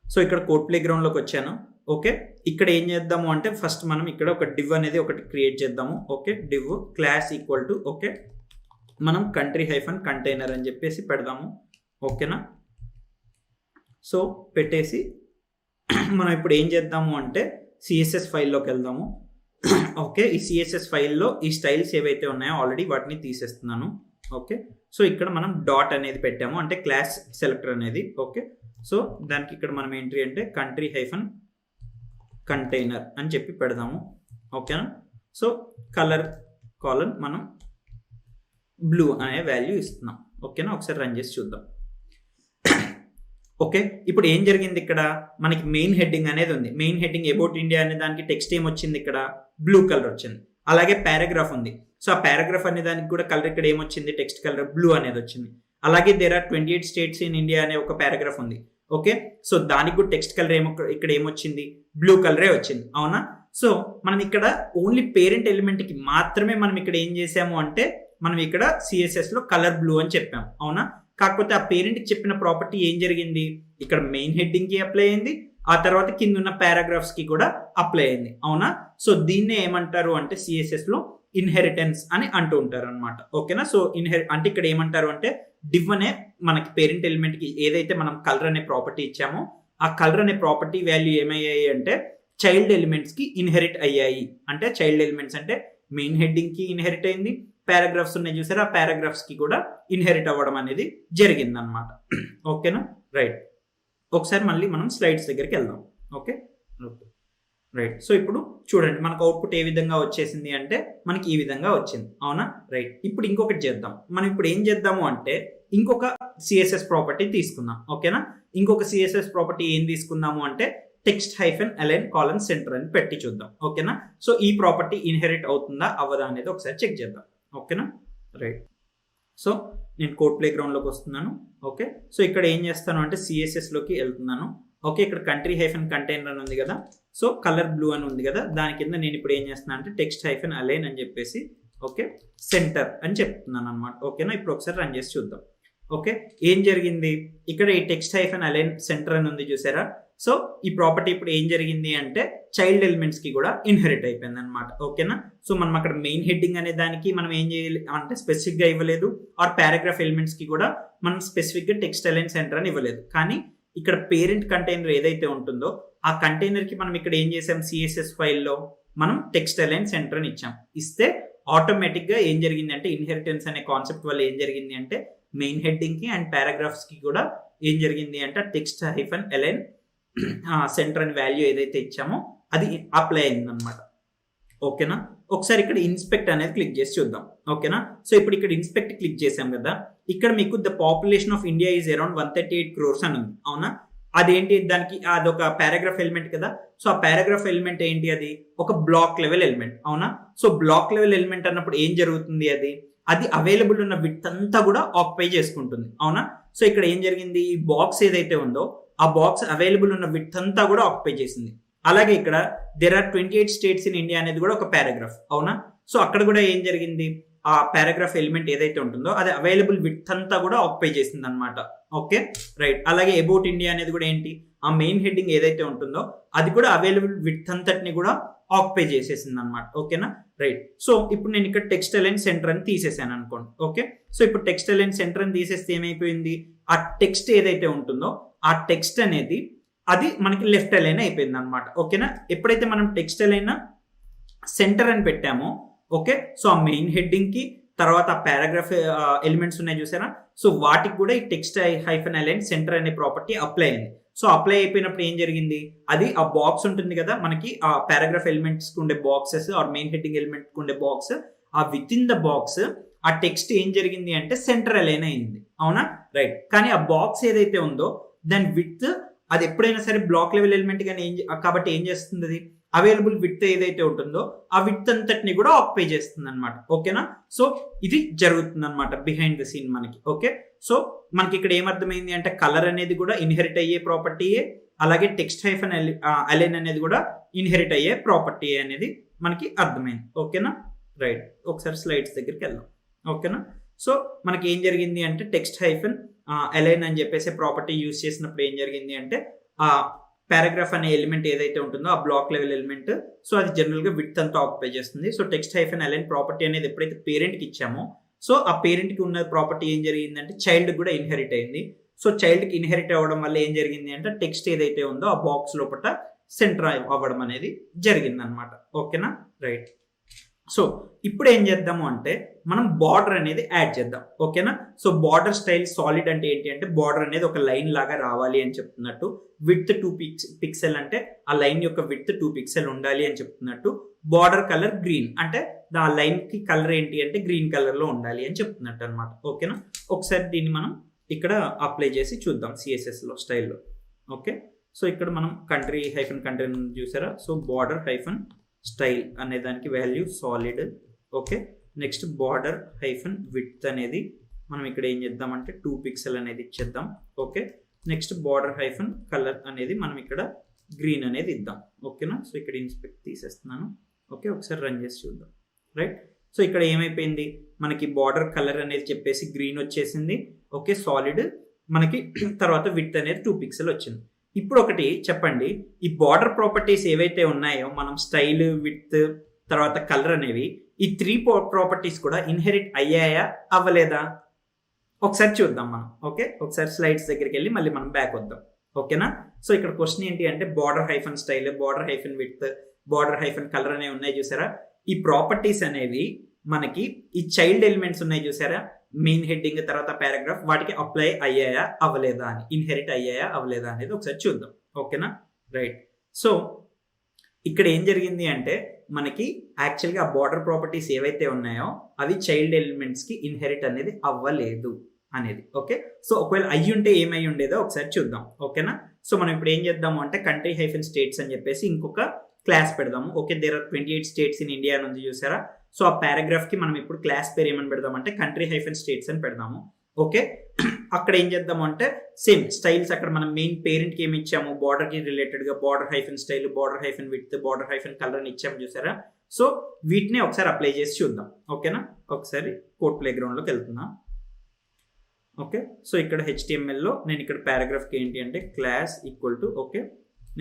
సో ఇక్కడ కోడ్ ప్లే గ్రౌండ్ లోకి వచ్చాను. ఓకే, ఇక్కడ ఏం చేద్దాము అంటే ఫస్ట్ మనం ఇక్కడ ఒక డివ్ అనేది ఒకటి క్రియేట్ చేద్దాము. Okay, div class equal to, okay, మనం కంట్రీ హైఫన్ కంటైనర్ అని చెప్పేసి పెడదాము. ఓకేనా, సో పెట్టేసి మనం ఇప్పుడు ఏం చేద్దాము అంటే సిఎస్ఎస్ ఫైల్లోకి వెళ్దాము. ఓకే, ఈ సిఎస్ఎస్ ఫైల్లో ఈ స్టైల్స్ ఏవైతే ఉన్నాయో ఆల్రెడీ వాటిని తీసేస్తున్నాను. ఓకే, సో ఇక్కడ మనం డాట్ అనేది పెట్టాము అంటే క్లాస్ సెలెక్టర్ అనేది. ఓకే, సో దానికి ఇక్కడ మనం ఏంటి అంటే కంట్రీ హైఫన్ కంటైనర్ అని చెప్పి పెడదాము. ఓకేనా, సో కలర్ కాలన్ మనం బ్లూ అనే వాల్యూ ఇస్తున్నాం. ఓకేనా, ఒకసారి రన్ చేసి చూద్దాం. ఓకే, ఇప్పుడు ఏం జరిగింది, ఇక్కడ మనకి మెయిన్ హెడ్డింగ్ అనేది ఉంది. మెయిన్ హెడ్డింగ్ అబౌట్ ఇండియా అనే దానికి టెక్స్ట్ ఏం వచ్చింది, ఇక్కడ బ్లూ కలర్ వచ్చింది. అలాగే పారాగ్రాఫ్ ఉంది, సో ఆ పారాగ్రాఫ్ అనే దానికి కూడా కలర్ ఇక్కడ ఏమొచ్చింది, టెక్స్ట్ కలర్ బ్లూ అనేది వచ్చింది. అలాగే there are 28 states in India అనే ఒక పారాగ్రాఫ్ ఉంది. ఓకే, సో దానికి కూడా టెక్స్ట్ కలర్ ఇక్కడ ఏమొచ్చింది, బ్లూ కలరే వచ్చింది. అవునా, సో మనం ఇక్కడ ఓన్లీ పేరెంట్ ఎలిమెంట్ కి మాత్రమే మనం ఇక్కడ ఏం చేసాము అంటే మనం ఇక్కడ సిఎస్ఎస్ లో కలర్ బ్లూ అని చెప్పాము. అవునా, కాకపోతే ఆ పేరెంట్కి చెప్పిన ప్రాపర్టీ ఏం జరిగింది, ఇక్కడ మెయిన్ హెడ్డింగ్ కి అప్లై అయింది, ఆ తర్వాత కింద ఉన్న పారాగ్రాఫ్స్ కి కూడా అప్లై అయింది. అవునా, సో దీన్నే ఏమంటారు అంటే సిఎస్ఎస్ లో ఇన్హెరిటెన్స్ అని అంటూ ఉంటారు అనమాట. ఓకేనా, సో అంటే ఇక్కడ ఏమంటారు అంటే డివ్ అనే మనకి పేరెంట్ ఎలిమెంట్ కి ఏదైతే మనం కలర్ అనే ప్రాపర్టీ ఇచ్చామో ఆ కలర్ అనే ప్రాపర్టీ వాల్యూ ఏమయ్యాయి అంటే చైల్డ్ ఎలిమెంట్స్ కి ఇన్హెరిట్ అయ్యాయి. అంటే చైల్డ్ ఎలిమెంట్స్ అంటే మెయిన్ హెడ్డింగ్ కి ఇన్హెరిట్ అయింది, పారాగ్రాఫ్స్ ఉన్నాయి చూసారా, ఆ పారాగ్రాఫ్స్ కి కూడా ఇన్హెరిట్ అవ్వడం అనేది జరిగింది అనమాట. ఓకేనా, రైట్. ఒకసారి మళ్ళీ మనం స్లైడ్స్ దగ్గరికి వెళ్దాం. Okay, right. సో ఇప్పుడు చూడండి మనకు అవుట్పుట్ ఏ విధంగా వచ్చేసింది అంటే మనకి ఈ విధంగా వచ్చింది. అవునా, రైట్. ఇప్పుడు ఇంకొకటి చేద్దాం. మనం ఇప్పుడు ఏం చేద్దాము అంటే ఇంకొక సిఎస్ఎస్ ప్రాపర్టీ తీసుకుందాం. ఓకేనా, ఇంకొక సిఎస్ఎస్ ప్రాపర్టీ ఏం తీసుకుందాము అంటే text hyphen align colon centre అని పెట్టి చూద్దాం. ఓకేనా, సో ఈ ప్రాపర్టీ ఇన్హెరిట్ అవుతుందా అవ్వదా అనేది ఒకసారి చెక్ చేద్దాం. ఓకేనా, రైట్. సో నేను కోడ్ ప్లే గ్రౌండ్లోకి వస్తున్నాను. ఓకే, సో ఇక్కడ ఏం చేస్తాను అంటే సిఎస్ఎస్లోకి వెళ్తున్నాను. ఓకే, ఇక్కడ కంట్రీ హైఫన్ కంటైనర్ అని ఉంది కదా, సో కలర్ బ్లూ అని ఉంది కదా, దాని కింద నేను ఇప్పుడు ఏం చేస్తున్నాను అంటే టెక్స్ట్ హైఫన్ అలైన్ అని చెప్పేసి ఓకే సెంటర్ అని చెప్తున్నాను అనమాట. ఓకేనా, ఇప్పుడు ఒకసారి రన్ చేసి చూద్దాం. ఓకే, ఏం జరిగింది, ఇక్కడ ఈ టెక్స్ట్ హైఫన్ అలైన్ సెంటర్ అని ఉంది చూసారా, సో ఈ ప్రాపర్టీ ఇప్పుడు ఏం జరిగింది అంటే చైల్డ్ ఎలిమెంట్స్ కి కూడా ఇన్హెరిట్ అయిపోయింది అనమాట. ఓకేనా. సో మనం అక్కడ మెయిన్ హెడ్డింగ్ అనే దానికి మనం ఏం చేయాలి అంటే స్పెసిఫిక్ గా ఇవ్వలేదు, ఆర్ పారాగ్రాఫ్ ఎలిమెంట్స్ కి కూడా మనం స్పెసిఫిక్ గా టెక్స్ట్ అలైన్ సెంటర్ అని ఇవ్వలేదు. కానీ ఇక్కడ పేరెంట్ కంటైనర్ ఏదైతే ఉంటుందో ఆ కంటైనర్ కి మనం ఇక్కడ ఏం చేసాం, సిఎస్ఎస్ ఫైల్లో మనం టెక్స్ట్ అలైన్ సెంటర్ అని ఇచ్చాం. ఇస్తే ఆటోమేటిక్ గా ఏం జరిగింది అంటే ఇన్హెరిటెన్స్ అనే కాన్సెప్ట్ వల్ల ఏం జరిగింది అంటే మెయిన్ హెడ్డింగ్ కి అండ్ పారాగ్రాఫ్స్ కి కూడా ఏం జరిగింది అంటే టెక్స్ట్ హైఫన్ అలైన్ సెంటర్ అని వాల్యూ ఏదైతే ఇచ్చామో అది అప్లై అయింది అనమాట. ఓకేనా. ఒకసారి ఇక్కడ ఇన్స్పెక్ట్ అనేది క్లిక్ చేసి చూద్దాం. ఓకేనా. సో ఇప్పుడు ఇక్కడ ఇన్స్పెక్ట్ క్లిక్ చేసాం కదా, ఇక్కడ మీకు the population of India is around 138 crores అని ఉంది. అవునా. అదేంటి, దానికి అదొక పారాగ్రాఫ్ ఎలిమెంట్ కదా. సో ఆ పారాగ్రాఫ్ ఎలిమెంట్ ఏంటి, అది ఒక బ్లాక్ లెవెల్ ఎలిమెంట్. అవునా. సో బ్లాక్ లెవెల్ ఎలిమెంట్ అన్నప్పుడు ఏం జరుగుతుంది, అది అవైలబుల్ ఉన్న విడ్త్ అంతా కూడా ఆక్యుపై చేసుకుంటుంది. అవునా. సో ఇక్కడ ఏం జరిగింది, ఈ బాక్స్ ఏదైతే ఉందో ఆ బాక్స్ అవైలబుల్ ఉన్న విడ్త్ అంతా కూడా ఆక్యుపై చేసింది. అలాగే ఇక్కడ there are 28 states in India అనేది కూడా ఒక పారాగ్రాఫ్. అవునా. సో అక్కడ కూడా ఏం జరిగింది, ఆ పారాగ్రాఫ్ ఎలిమెంట్ ఏదైతే ఉంటుందో అది అవైలబుల్ విడ్త్ అంతా కూడా ఆక్యుపై చేసింది అనమాట. Okay right. అలాగే అబౌట్ ఇండియా అనేది కూడా ఏంటి, ఆ మెయిన్ హెడ్డింగ్ ఏదైతే ఉంటుందో అది కూడా అవైలబుల్ విడ్త్ అంతటిని కూడా ఆక్యుపై చేసేసింది అనమాట. ఓకేనా రైట్. సో ఇప్పుడు నేను ఇక్కడ టెక్స్ట్ అలైన్ సెంటర్ అని తీసేసాను అనుకోండి. ఓకే. సో ఇప్పుడు టెక్స్ట్ అలైన్ సెంటర్ అని తీసేస్తే ఏమైపోయింది, ఆ టెక్స్ట్ ఏదైతే ఉంటుందో ఆ టెక్స్ట్ అనేది అది మనకి లెఫ్ట్ అలైన్ అయిపోయింది అనమాట. ఓకేనా. ఎప్పుడైతే మనం టెక్స్ట్ అలైన్ సెంటర్ అని పెట్టామో, ఓకే, సో ఆ మెయిన్ హెడ్డింగ్ కి తర్వాత ఆ పారాగ్రాఫ్ ఎలిమెంట్స్ ఉన్నాయి చూసారా, సో వాటికి కూడా ఈ టెక్స్ట్ హైఫన్ అలైన్ సెంటర్ అనే ప్రాపర్టీ అప్లై అయింది. సో అప్లై అయిపోయినప్పుడు ఏం జరిగింది, అది ఆ బాక్స్ ఉంటుంది కదా మనకి, ఆ పారాగ్రాఫ్ ఎలిమెంట్స్ కి ఉండే boxes or main heading element కి ఉండే బాక్స్, ఆ విత్ ఇన్ ద బాక్స్ ఆ టెక్స్ట్ ఏం జరిగింది అంటే సెంటర్ అలైన్ అయింది. అవునా రైట్. కానీ ఆ బాక్స్ ఏదైతే ఉందో దాని విత్ అది ఎప్పుడైనా సరే బ్లాక్ లెవెల్ ఎలిమెంట్ గానీ కాబట్టి ఏం చేస్తుంది, అది అవైలబుల్ విత్ ఏదైతే ఉంటుందో ఆ విత్ అంతటిని కూడా ఆక్యుపై చేస్తుంది అనమాట. ఓకేనా. సో ఇది జరుగుతుంది అనమాట బిహైండ్ ద సీన్ మనకి. ఓకే. సో మనకి ఇక్కడ ఏమర్థమైంది అంటే కలర్ అనేది కూడా ఇన్హెరిట్ అయ్యే ప్రాపర్టీయే, అలాగే టెక్స్ట్ హైఫన్ అలైన్ అనేది కూడా ఇన్హెరిట్ అయ్యే ప్రాపర్టీ అనేది మనకి అర్థమైంది. ఓకేనా రైట్. ఒకసారి స్లైడ్స్ దగ్గరికి వెళ్దాం. ఓకేనా. సో మనకి ఏం జరిగింది అంటే టెక్స్ట్ హైఫన్ అలైన్ అని చెప్పేసి ప్రాపర్టీ యూజ్ చేసినప్పుడు ఏం జరిగింది అంటే ఆ పారాగ్రాఫ్ అనే ఎలిమెంట్ ఏదైతే ఉంటుందో ఆ బ్లాక్ లెవెల్ ఎలిమెంట్, సో అది జనరల్ గా విడ్త్ అంతా ఆక్యుపై చేస్తుంది. So text hyphen align property అనేది ఎప్పుడైతే పేరెంట్ కి ఇచ్చామో, సో ఆ పేరెంట్ కి ఉన్న ప్రాపర్టీ ఏం జరిగిందంటే చైల్డ్ కూడా ఇన్హెరిట్ అయింది. సో చైల్డ్ కి ఇన్హెరిట్ అవ్వడం వల్ల ఏం జరిగింది అంటే టెక్స్ట్ ఏదైతే ఉందో ఆ బాక్స్ లోపల సెంటర్ అవ్వడం అనేది జరిగింది అనమాట. ఓకేనా రైట్. సో ఇప్పుడు ఏం చేద్దాము అంటే మనం బార్డర్ అనేది యాడ్ చేద్దాం. ఓకేనా. సో బార్డర్ స్టైల్ సాలిడ్ అంటే ఏంటి అంటే బార్డర్ అనేది ఒక లైన్ లాగా రావాలి అని చెప్తున్నట్టు, విడ్త్ 2 pixel అంటే ఆ లైన్ యొక్క విడ్త్ 2 pixel ఉండాలి అని చెప్తున్నట్టు, బార్డర్ కలర్ గ్రీన్ అంటే ఆ లైన్ కి కలర్ ఏంటి అంటే గ్రీన్ కలర్ లో ఉండాలి అని చెప్తున్నట్టు అనమాట. ఓకేనా. ఒకసారి దీన్ని మనం ఇక్కడ అప్లై చేసి చూద్దాం సిఎస్ఎస్ లో స్టైల్లో. ఓకే. సో ఇక్కడ మనం కంట్రీ హైఫన్ కంట్రీ చూసారా, సో బార్డర్ హైఫన్ స్టైల్ అనే దానికి value solid. Okay. Next border hyphen width అనేది మనం ఇక్కడ ఏం చేద్దామంటే 2 pixel అనేది ఇచ్చేద్దాం. Okay. Next border hyphen colour అనేది మనం ఇక్కడ గ్రీన్ అనేది ఇద్దాం. ఓకేనా. సో ఇక్కడ ఇన్స్పెక్ట్ తీసేస్తున్నాను. ఓకే. ఒకసారి రన్ చేసి చూద్దాం. రైట్. సో ఇక్కడ ఏమైపోయింది, మనకి బార్డర్ కలర్ అనేది చెప్పేసి గ్రీన్ వచ్చేసింది. ఓకే. సాలిడ్ మనకి తర్వాత విడ్త్ అనేది 2 pixel వచ్చింది. ఇప్పుడు ఒకటి చెప్పండి, ఈ బార్డర్ ప్రాపర్టీస్ ఏవైతే ఉన్నాయో మనం స్టైల్, విడ్త్, తర్వాత కలర్ అనేవి, ఈ 3 ప్రాపర్టీస్ కూడా ఇన్హెరిట్ అయ్యాయా అవ్వలేదా ఒకసారి చూద్దాం మనం. ఓకే. ఒకసారి స్లైడ్స్ దగ్గరికి వెళ్ళి మళ్ళీ మనం బ్యాక్ వద్దాం. ఓకేనా. సో ఇక్కడ క్వశ్చన్ ఏంటి అంటే border hyphen style, border hyphen width, border hyphen colour అనేవి ఉన్నాయి చూసారా, ఈ ప్రాపర్టీస్ అనేవి మనకి ఈ చైల్డ్ ఎలిమెంట్స్ ఉన్నాయి చూసారా, మెయిన్ హెడ్డింగ్ తర్వాత పారాగ్రాఫ్, వాటికి అప్లై అయ్యాయా అవ్వలేదా అని, ఇన్హెరిట్ అయ్యాయా అవ్వలేదా అనేది ఒకసారి చూద్దాం. ఓకేనా రైట్. సో ఇక్కడ ఏం జరిగింది అంటే మనకి యాక్చువల్గా ఆ బార్డర్ ప్రాపర్టీస్ ఏవైతే ఉన్నాయో అవి చైల్డ్ ఎలిమెంట్స్ కి ఇన్హెరిట్ అనేది అవ్వలేదు అనేది. ఓకే. సో ఒకవేళ అయ్యి ఉంటే ఏమై ఉండేదో ఒకసారి చూద్దాం. ఓకేనా. సో మనం ఇప్పుడు ఏం చేద్దాము అంటే కంట్రీ హైఫన్ స్టేట్స్ అని చెప్పేసి ఇంకొక క్లాస్ పెడదాము. Okay. There are 28 states in India నుంచి చూసారా, సో ఆ పారాగ్రాఫ్ కి మనం ఇప్పుడు క్లాస్ పేరు ఏమని పెడదామంటే కంట్రీ హైఫన్ స్టేట్స్ అని పెడదాము. ఓకే. అక్కడ ఏం చేద్దాము అంటే సేమ్ స్టైల్స్ అక్కడ మనం మెయిన్ పేరెంట్ కి ఏమి ఇచ్చాము, బార్డర్ కి రిలేటెడ్ గా border hyphen style, border hyphen width, border hyphen colour అని ఇచ్చాము చూసారా, సో వీటిని ఒకసారి అప్లై చేసి చూద్దాం. ఓకేనా. ఒకసారి కోడ్ ప్లే గ్రౌండ్ లోకి వెళ్తున్నాం. ఓకే. సో ఇక్కడ HTML లో నేను ఇక్కడ పారాగ్రాఫ్ కి ఏంటి అంటే క్లాస్ ఈక్వల్ టు, ఓకే,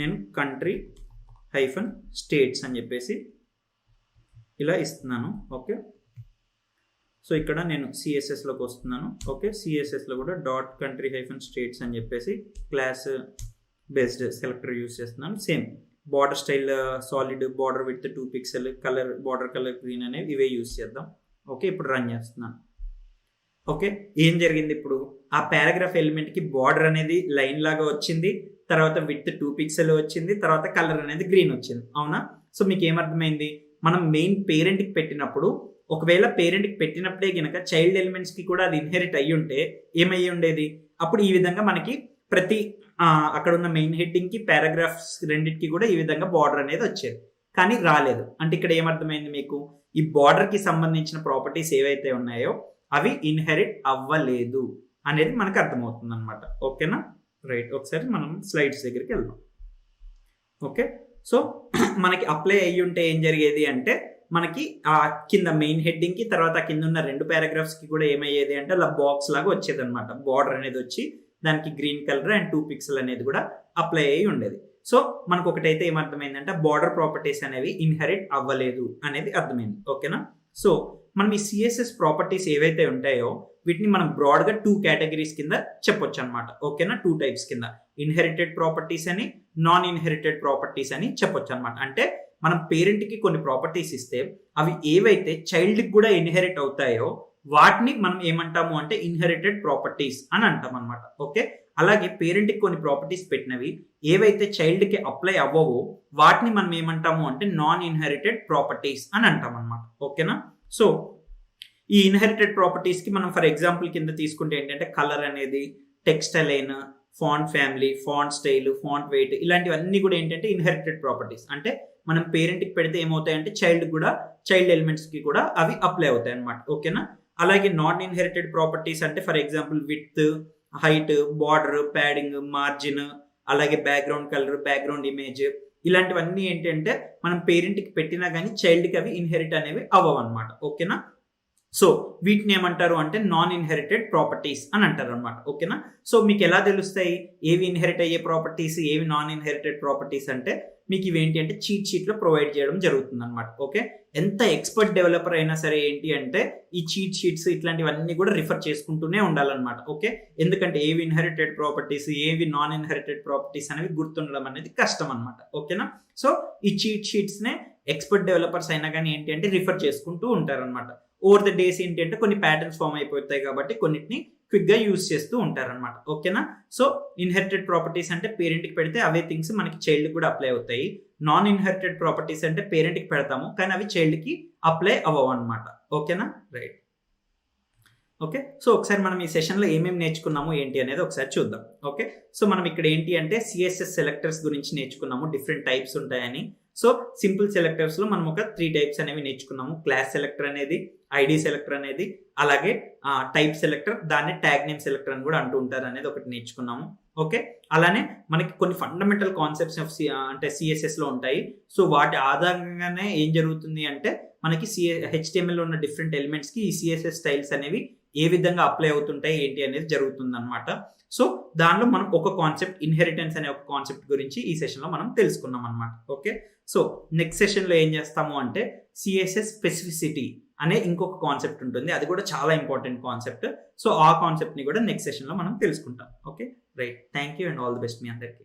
నేను కంట్రీ హైఫన్ స్టేట్స్ అని చెప్పేసి ఇలా ఇస్తున్నాను. ఓకే, సో ఇక్కడ నేను సిఎస్ఎస్లోకి వస్తున్నాను. ఓకే, సిఎస్ఎస్లో కూడా డాట్ కంట్రీ హైఫన్ స్టేట్స్ అని చెప్పేసి క్లాస్ బేస్డ్ సెలెక్టర్ యూస్ చేస్తున్నాను. Same border style solid, border with 2 pixel, colour border colour green అనేవి ఇవే యూస్ చేద్దాం. ఓకే, ఇప్పుడు రన్ చేస్తున్నాను. ఓకే, ఏం జరిగింది ఇప్పుడు? ఆ పారాగ్రాఫ్ ఎలిమెంట్కి బార్డర్ అనేది లైన్ లాగా వచ్చింది, తర్వాత విత్ 2 పిక్సెల్ వచ్చింది, తర్వాత కలర్ అనేది గ్రీన్ వచ్చింది. అవునా? సో మీకు ఏమర్థమైంది? మనం మెయిన్ పేరెంట్కి పెట్టినప్పుడు, ఒకవేళ పేరెంట్కి పెట్టినప్పుడే కనుక చైల్డ్ ఎలిమెంట్స్కి కూడా అది ఇన్హెరిట్ అయ్యి ఉంటే ఏమయ్యి ఉండేది? అప్పుడు ఈ విధంగా మనకి ప్రతి అక్కడ ఉన్న మెయిన్ హెడ్డింగ్కి పారాగ్రాఫ్స్ రెండింటికి కూడా ఈ విధంగా బార్డర్ అనేది వచ్చేది. కానీ రాలేదు. అంటే ఇక్కడ ఏమర్థమైంది మీకు? ఈ బార్డర్కి సంబంధించిన ప్రాపర్టీస్ ఏవైతే ఉన్నాయో అవి ఇన్హెరిట్ అవ్వలేదు అనేది మనకు అర్థమవుతుంది అనమాట. ఓకేనా? రైట్, ఒకసారి మనం స్లైడ్స్ దగ్గరికి వెళ్దాం. ఓకే, సో మనకి అప్లై అయ్యి ఉంటే ఏం జరిగేది అంటే మనకి ఆ కింద మెయిన్ హెడ్డింగ్కి తర్వాత కింద ఉన్న 2 పారాగ్రాఫ్స్కి కూడా ఏమయ్యేది అంటే అలా బాక్స్ లాగా వచ్చేది అనమాట. బార్డర్ అనేది వచ్చి దానికి గ్రీన్ కలర్ అండ్ 2 పిక్సెల్ అనేది కూడా అప్లై అయ్యి ఉండేది. సో మనకు ఒకటైతే ఏమర్థమైందంటే బార్డర్ ప్రాపర్టీస్ అనేవి ఇన్హెరిట్ అవ్వలేదు అనేది అర్థమైంది. ఓకేనా? సో మనం ఈ సిఎస్ఎస్ ప్రాపర్టీస్ ఏవైతే ఉంటాయో వీటిని మనం బ్రాడ్గా 2 కేటగిరీస్ కింద చెప్పొచ్చు అనమాట. ఓకేనా? 2 టైప్స్ కింద, ఇన్హెరిటెడ్ ప్రాపర్టీస్ అని, నాన్ ఇన్హెరిటెడ్ ప్రాపర్టీస్ అని చెప్పొచ్చు అనమాట. అంటే మనం పేరెంట్కి కొన్ని ప్రాపర్టీస్ ఇస్తే అవి ఏవైతే చైల్డ్కి కూడా ఇన్హెరిట్ అవుతాయో వాటిని మనం ఏమంటాము అంటే ఇన్హెరిటెడ్ ప్రాపర్టీస్ అని అంటాం అనమాట. ఓకే, అలాగే పేరెంట్కి కొన్ని ప్రాపర్టీస్ పెట్టినవి ఏవైతే చైల్డ్కి అప్లై అవ్వవో వాటిని మనం ఏమంటాము అంటే నాన్ ఇన్హెరిటెడ్ ప్రాపర్టీస్ అని అంటాం అనమాట. ఓకేనా? సో ఈ ఇన్హెరిటెడ్ ప్రాపర్టీస్కి మనం ఫర్ ఎగ్జాంపుల్ కింద తీసుకుంటే ఏంటంటే కలర్ అనేది, text align, font family, font style, font wait, ఇలాంటివన్నీ కూడా ఏంటంటే ఇన్హెరిటెడ్ ప్రాపర్టీస్. అంటే మనం పేరెంట్కి పెడితే ఏమవుతాయంటే చైల్డ్ ఎలిమెంట్స్కి కూడా అవి అప్లై అవుతాయి అనమాట. ఓకేనా? అలాగే నాన్ ఇన్హెరిటెడ్ ప్రాపర్టీస్ అంటే for example width, height, border, padding, margin, అలాగే బ్యాక్గ్రౌండ్ కలర్, బ్యాక్గ్రౌండ్ ఇమేజ్, ఇలాంటివన్నీ ఏంటంటే మనం పేరెంట్కి పెట్టినా కానీ చైల్డ్కి అవి ఇన్హెరిట్ అనేవి అవ్వవు అనమాట. ఓకేనా? సో వీటిని ఏమంటారు అంటే నాన్ ఇన్హెరిటెడ్ ప్రాపర్టీస్ అని అంటారు అనమాట. ఓకేనా? సో మీకు ఎలా తెలుస్తాయి ఏవి ఇన్హెరిట్ అయ్యే ప్రాపర్టీస్, ఏవి నాన్ ఇన్హెరిటెడ్ ప్రాపర్టీస్ అంటే మీకు ఇవేంటి అంటే చీట్ షీట్లో ప్రొవైడ్ చేయడం జరుగుతుంది అనమాట. ఓకే, ఎంత ఎక్స్పర్ట్ డెవలపర్ అయినా సరే ఏంటి అంటే ఈ చీట్ షీట్స్ ఇట్లాంటివన్నీ కూడా రిఫర్ చేసుకుంటూనే ఉండాలన్నమాట. ఓకే, ఎందుకంటే ఏవి ఇన్హెరిటెడ్ ప్రాపర్టీస్, ఏవి నాన్ ఇన్హెరిటెడ్ ప్రాపర్టీస్ అనేవి గుర్తుండడం అనేది కష్టం అనమాట. ఓకేనా? సో ఈ చీట్ షీట్స్నే ఎక్స్పర్ట్ డెవలపర్స్ అయినా కానీ ఏంటి అంటే రిఫర్ చేసుకుంటూ ఉంటారనమాట. ఓవర్ ద డేస్ ఏంటి అంటే కొన్ని ప్యాటర్న్స్ ఫామ్ అయిపోతాయి కాబట్టి కొన్నిటిని క్విక్గా యూజ్ చేస్తూ ఉంటారనమాట. ఓకేనా? సో ఇన్హెరిటెడ్ ప్రాపర్టీస్ అంటే పేరెంట్కి పెడితే అవే థింగ్స్ మనకి చైల్డ్ కూడా అప్లై అవుతాయి. నాన్ ఇన్హెరిటెడ్ ప్రాపర్టీస్ అంటే పేరెంట్కి పెడతాము కానీ అవి చైల్డ్కి అప్లై అవ్వవు అనమాట. ఓకేనా? రైట్. ఓకే, సో ఒకసారి మనం ఈ సెషన్లో ఏమేమి నేర్చుకున్నాము ఏంటి అనేది ఒకసారి చూద్దాం. ఓకే, సో మనం ఇక్కడ ఏంటి అంటే సిఎస్ఎస్ సెలెక్టర్స్ గురించి నేర్చుకున్నాము, డిఫరెంట్ టైప్స్ ఉంటాయని. సో సింపుల్ సెలెక్టర్స్లో మనం ఒక 3 టైప్స్ అనేవి నేర్చుకున్నాము. క్లాస్ సెలెక్టర్ అనేది, ఐడి సెలెక్టర్ అనేది, అలాగే టైప్ సెలెక్టర్, దాన్ని ట్యాగ్ నేమ్ సెలెక్టర్ అని కూడా అంటూ ఉంటారు అనేది ఒకటి నేర్చుకున్నాము. ఓకే, అలానే మనకి కొన్ని ఫండమెంటల్ కాన్సెప్ట్స్ ఆఫ్ అంటే సిఎస్ఎస్లో ఉంటాయి. సో వాటి ఆధారంగానే ఏం జరుగుతుంది అంటే మనకి హెచ్టిఎంఎల్లో ఉన్న డిఫరెంట్ ఎలిమెంట్స్కి ఈ సిఎస్ఎస్ స్టైల్స్ అనేవి ఏ విధంగా అప్లై అవుతుంటాయి ఏంటి అనేది జరుగుతుంది అనమాట. సో దానిలో మనం ఒక కాన్సెప్ట్ ఇన్హెరిటెన్స్ అనే ఒక కాన్సెప్ట్ గురించి ఈ సెషన్లో మనం తెలుసుకున్నాం అనమాట. ఓకే, సో నెక్స్ట్ సెషన్లో ఏం చేస్తాము అంటే సిఎస్ఎస్ స్పెసిఫిసిటీ అనే ఇంకొక కాన్సెప్ట్ ఉంటుంది, అది కూడా చాలా ఇంపార్టెంట్ కాన్సెప్ట్. సో ఆ కాన్సెప్ట్ని కూడా నెక్స్ట్ సెషన్లో మనం తెలుసుకుంటాం. Okay, right, thank you and all the best మీ అందరికీ.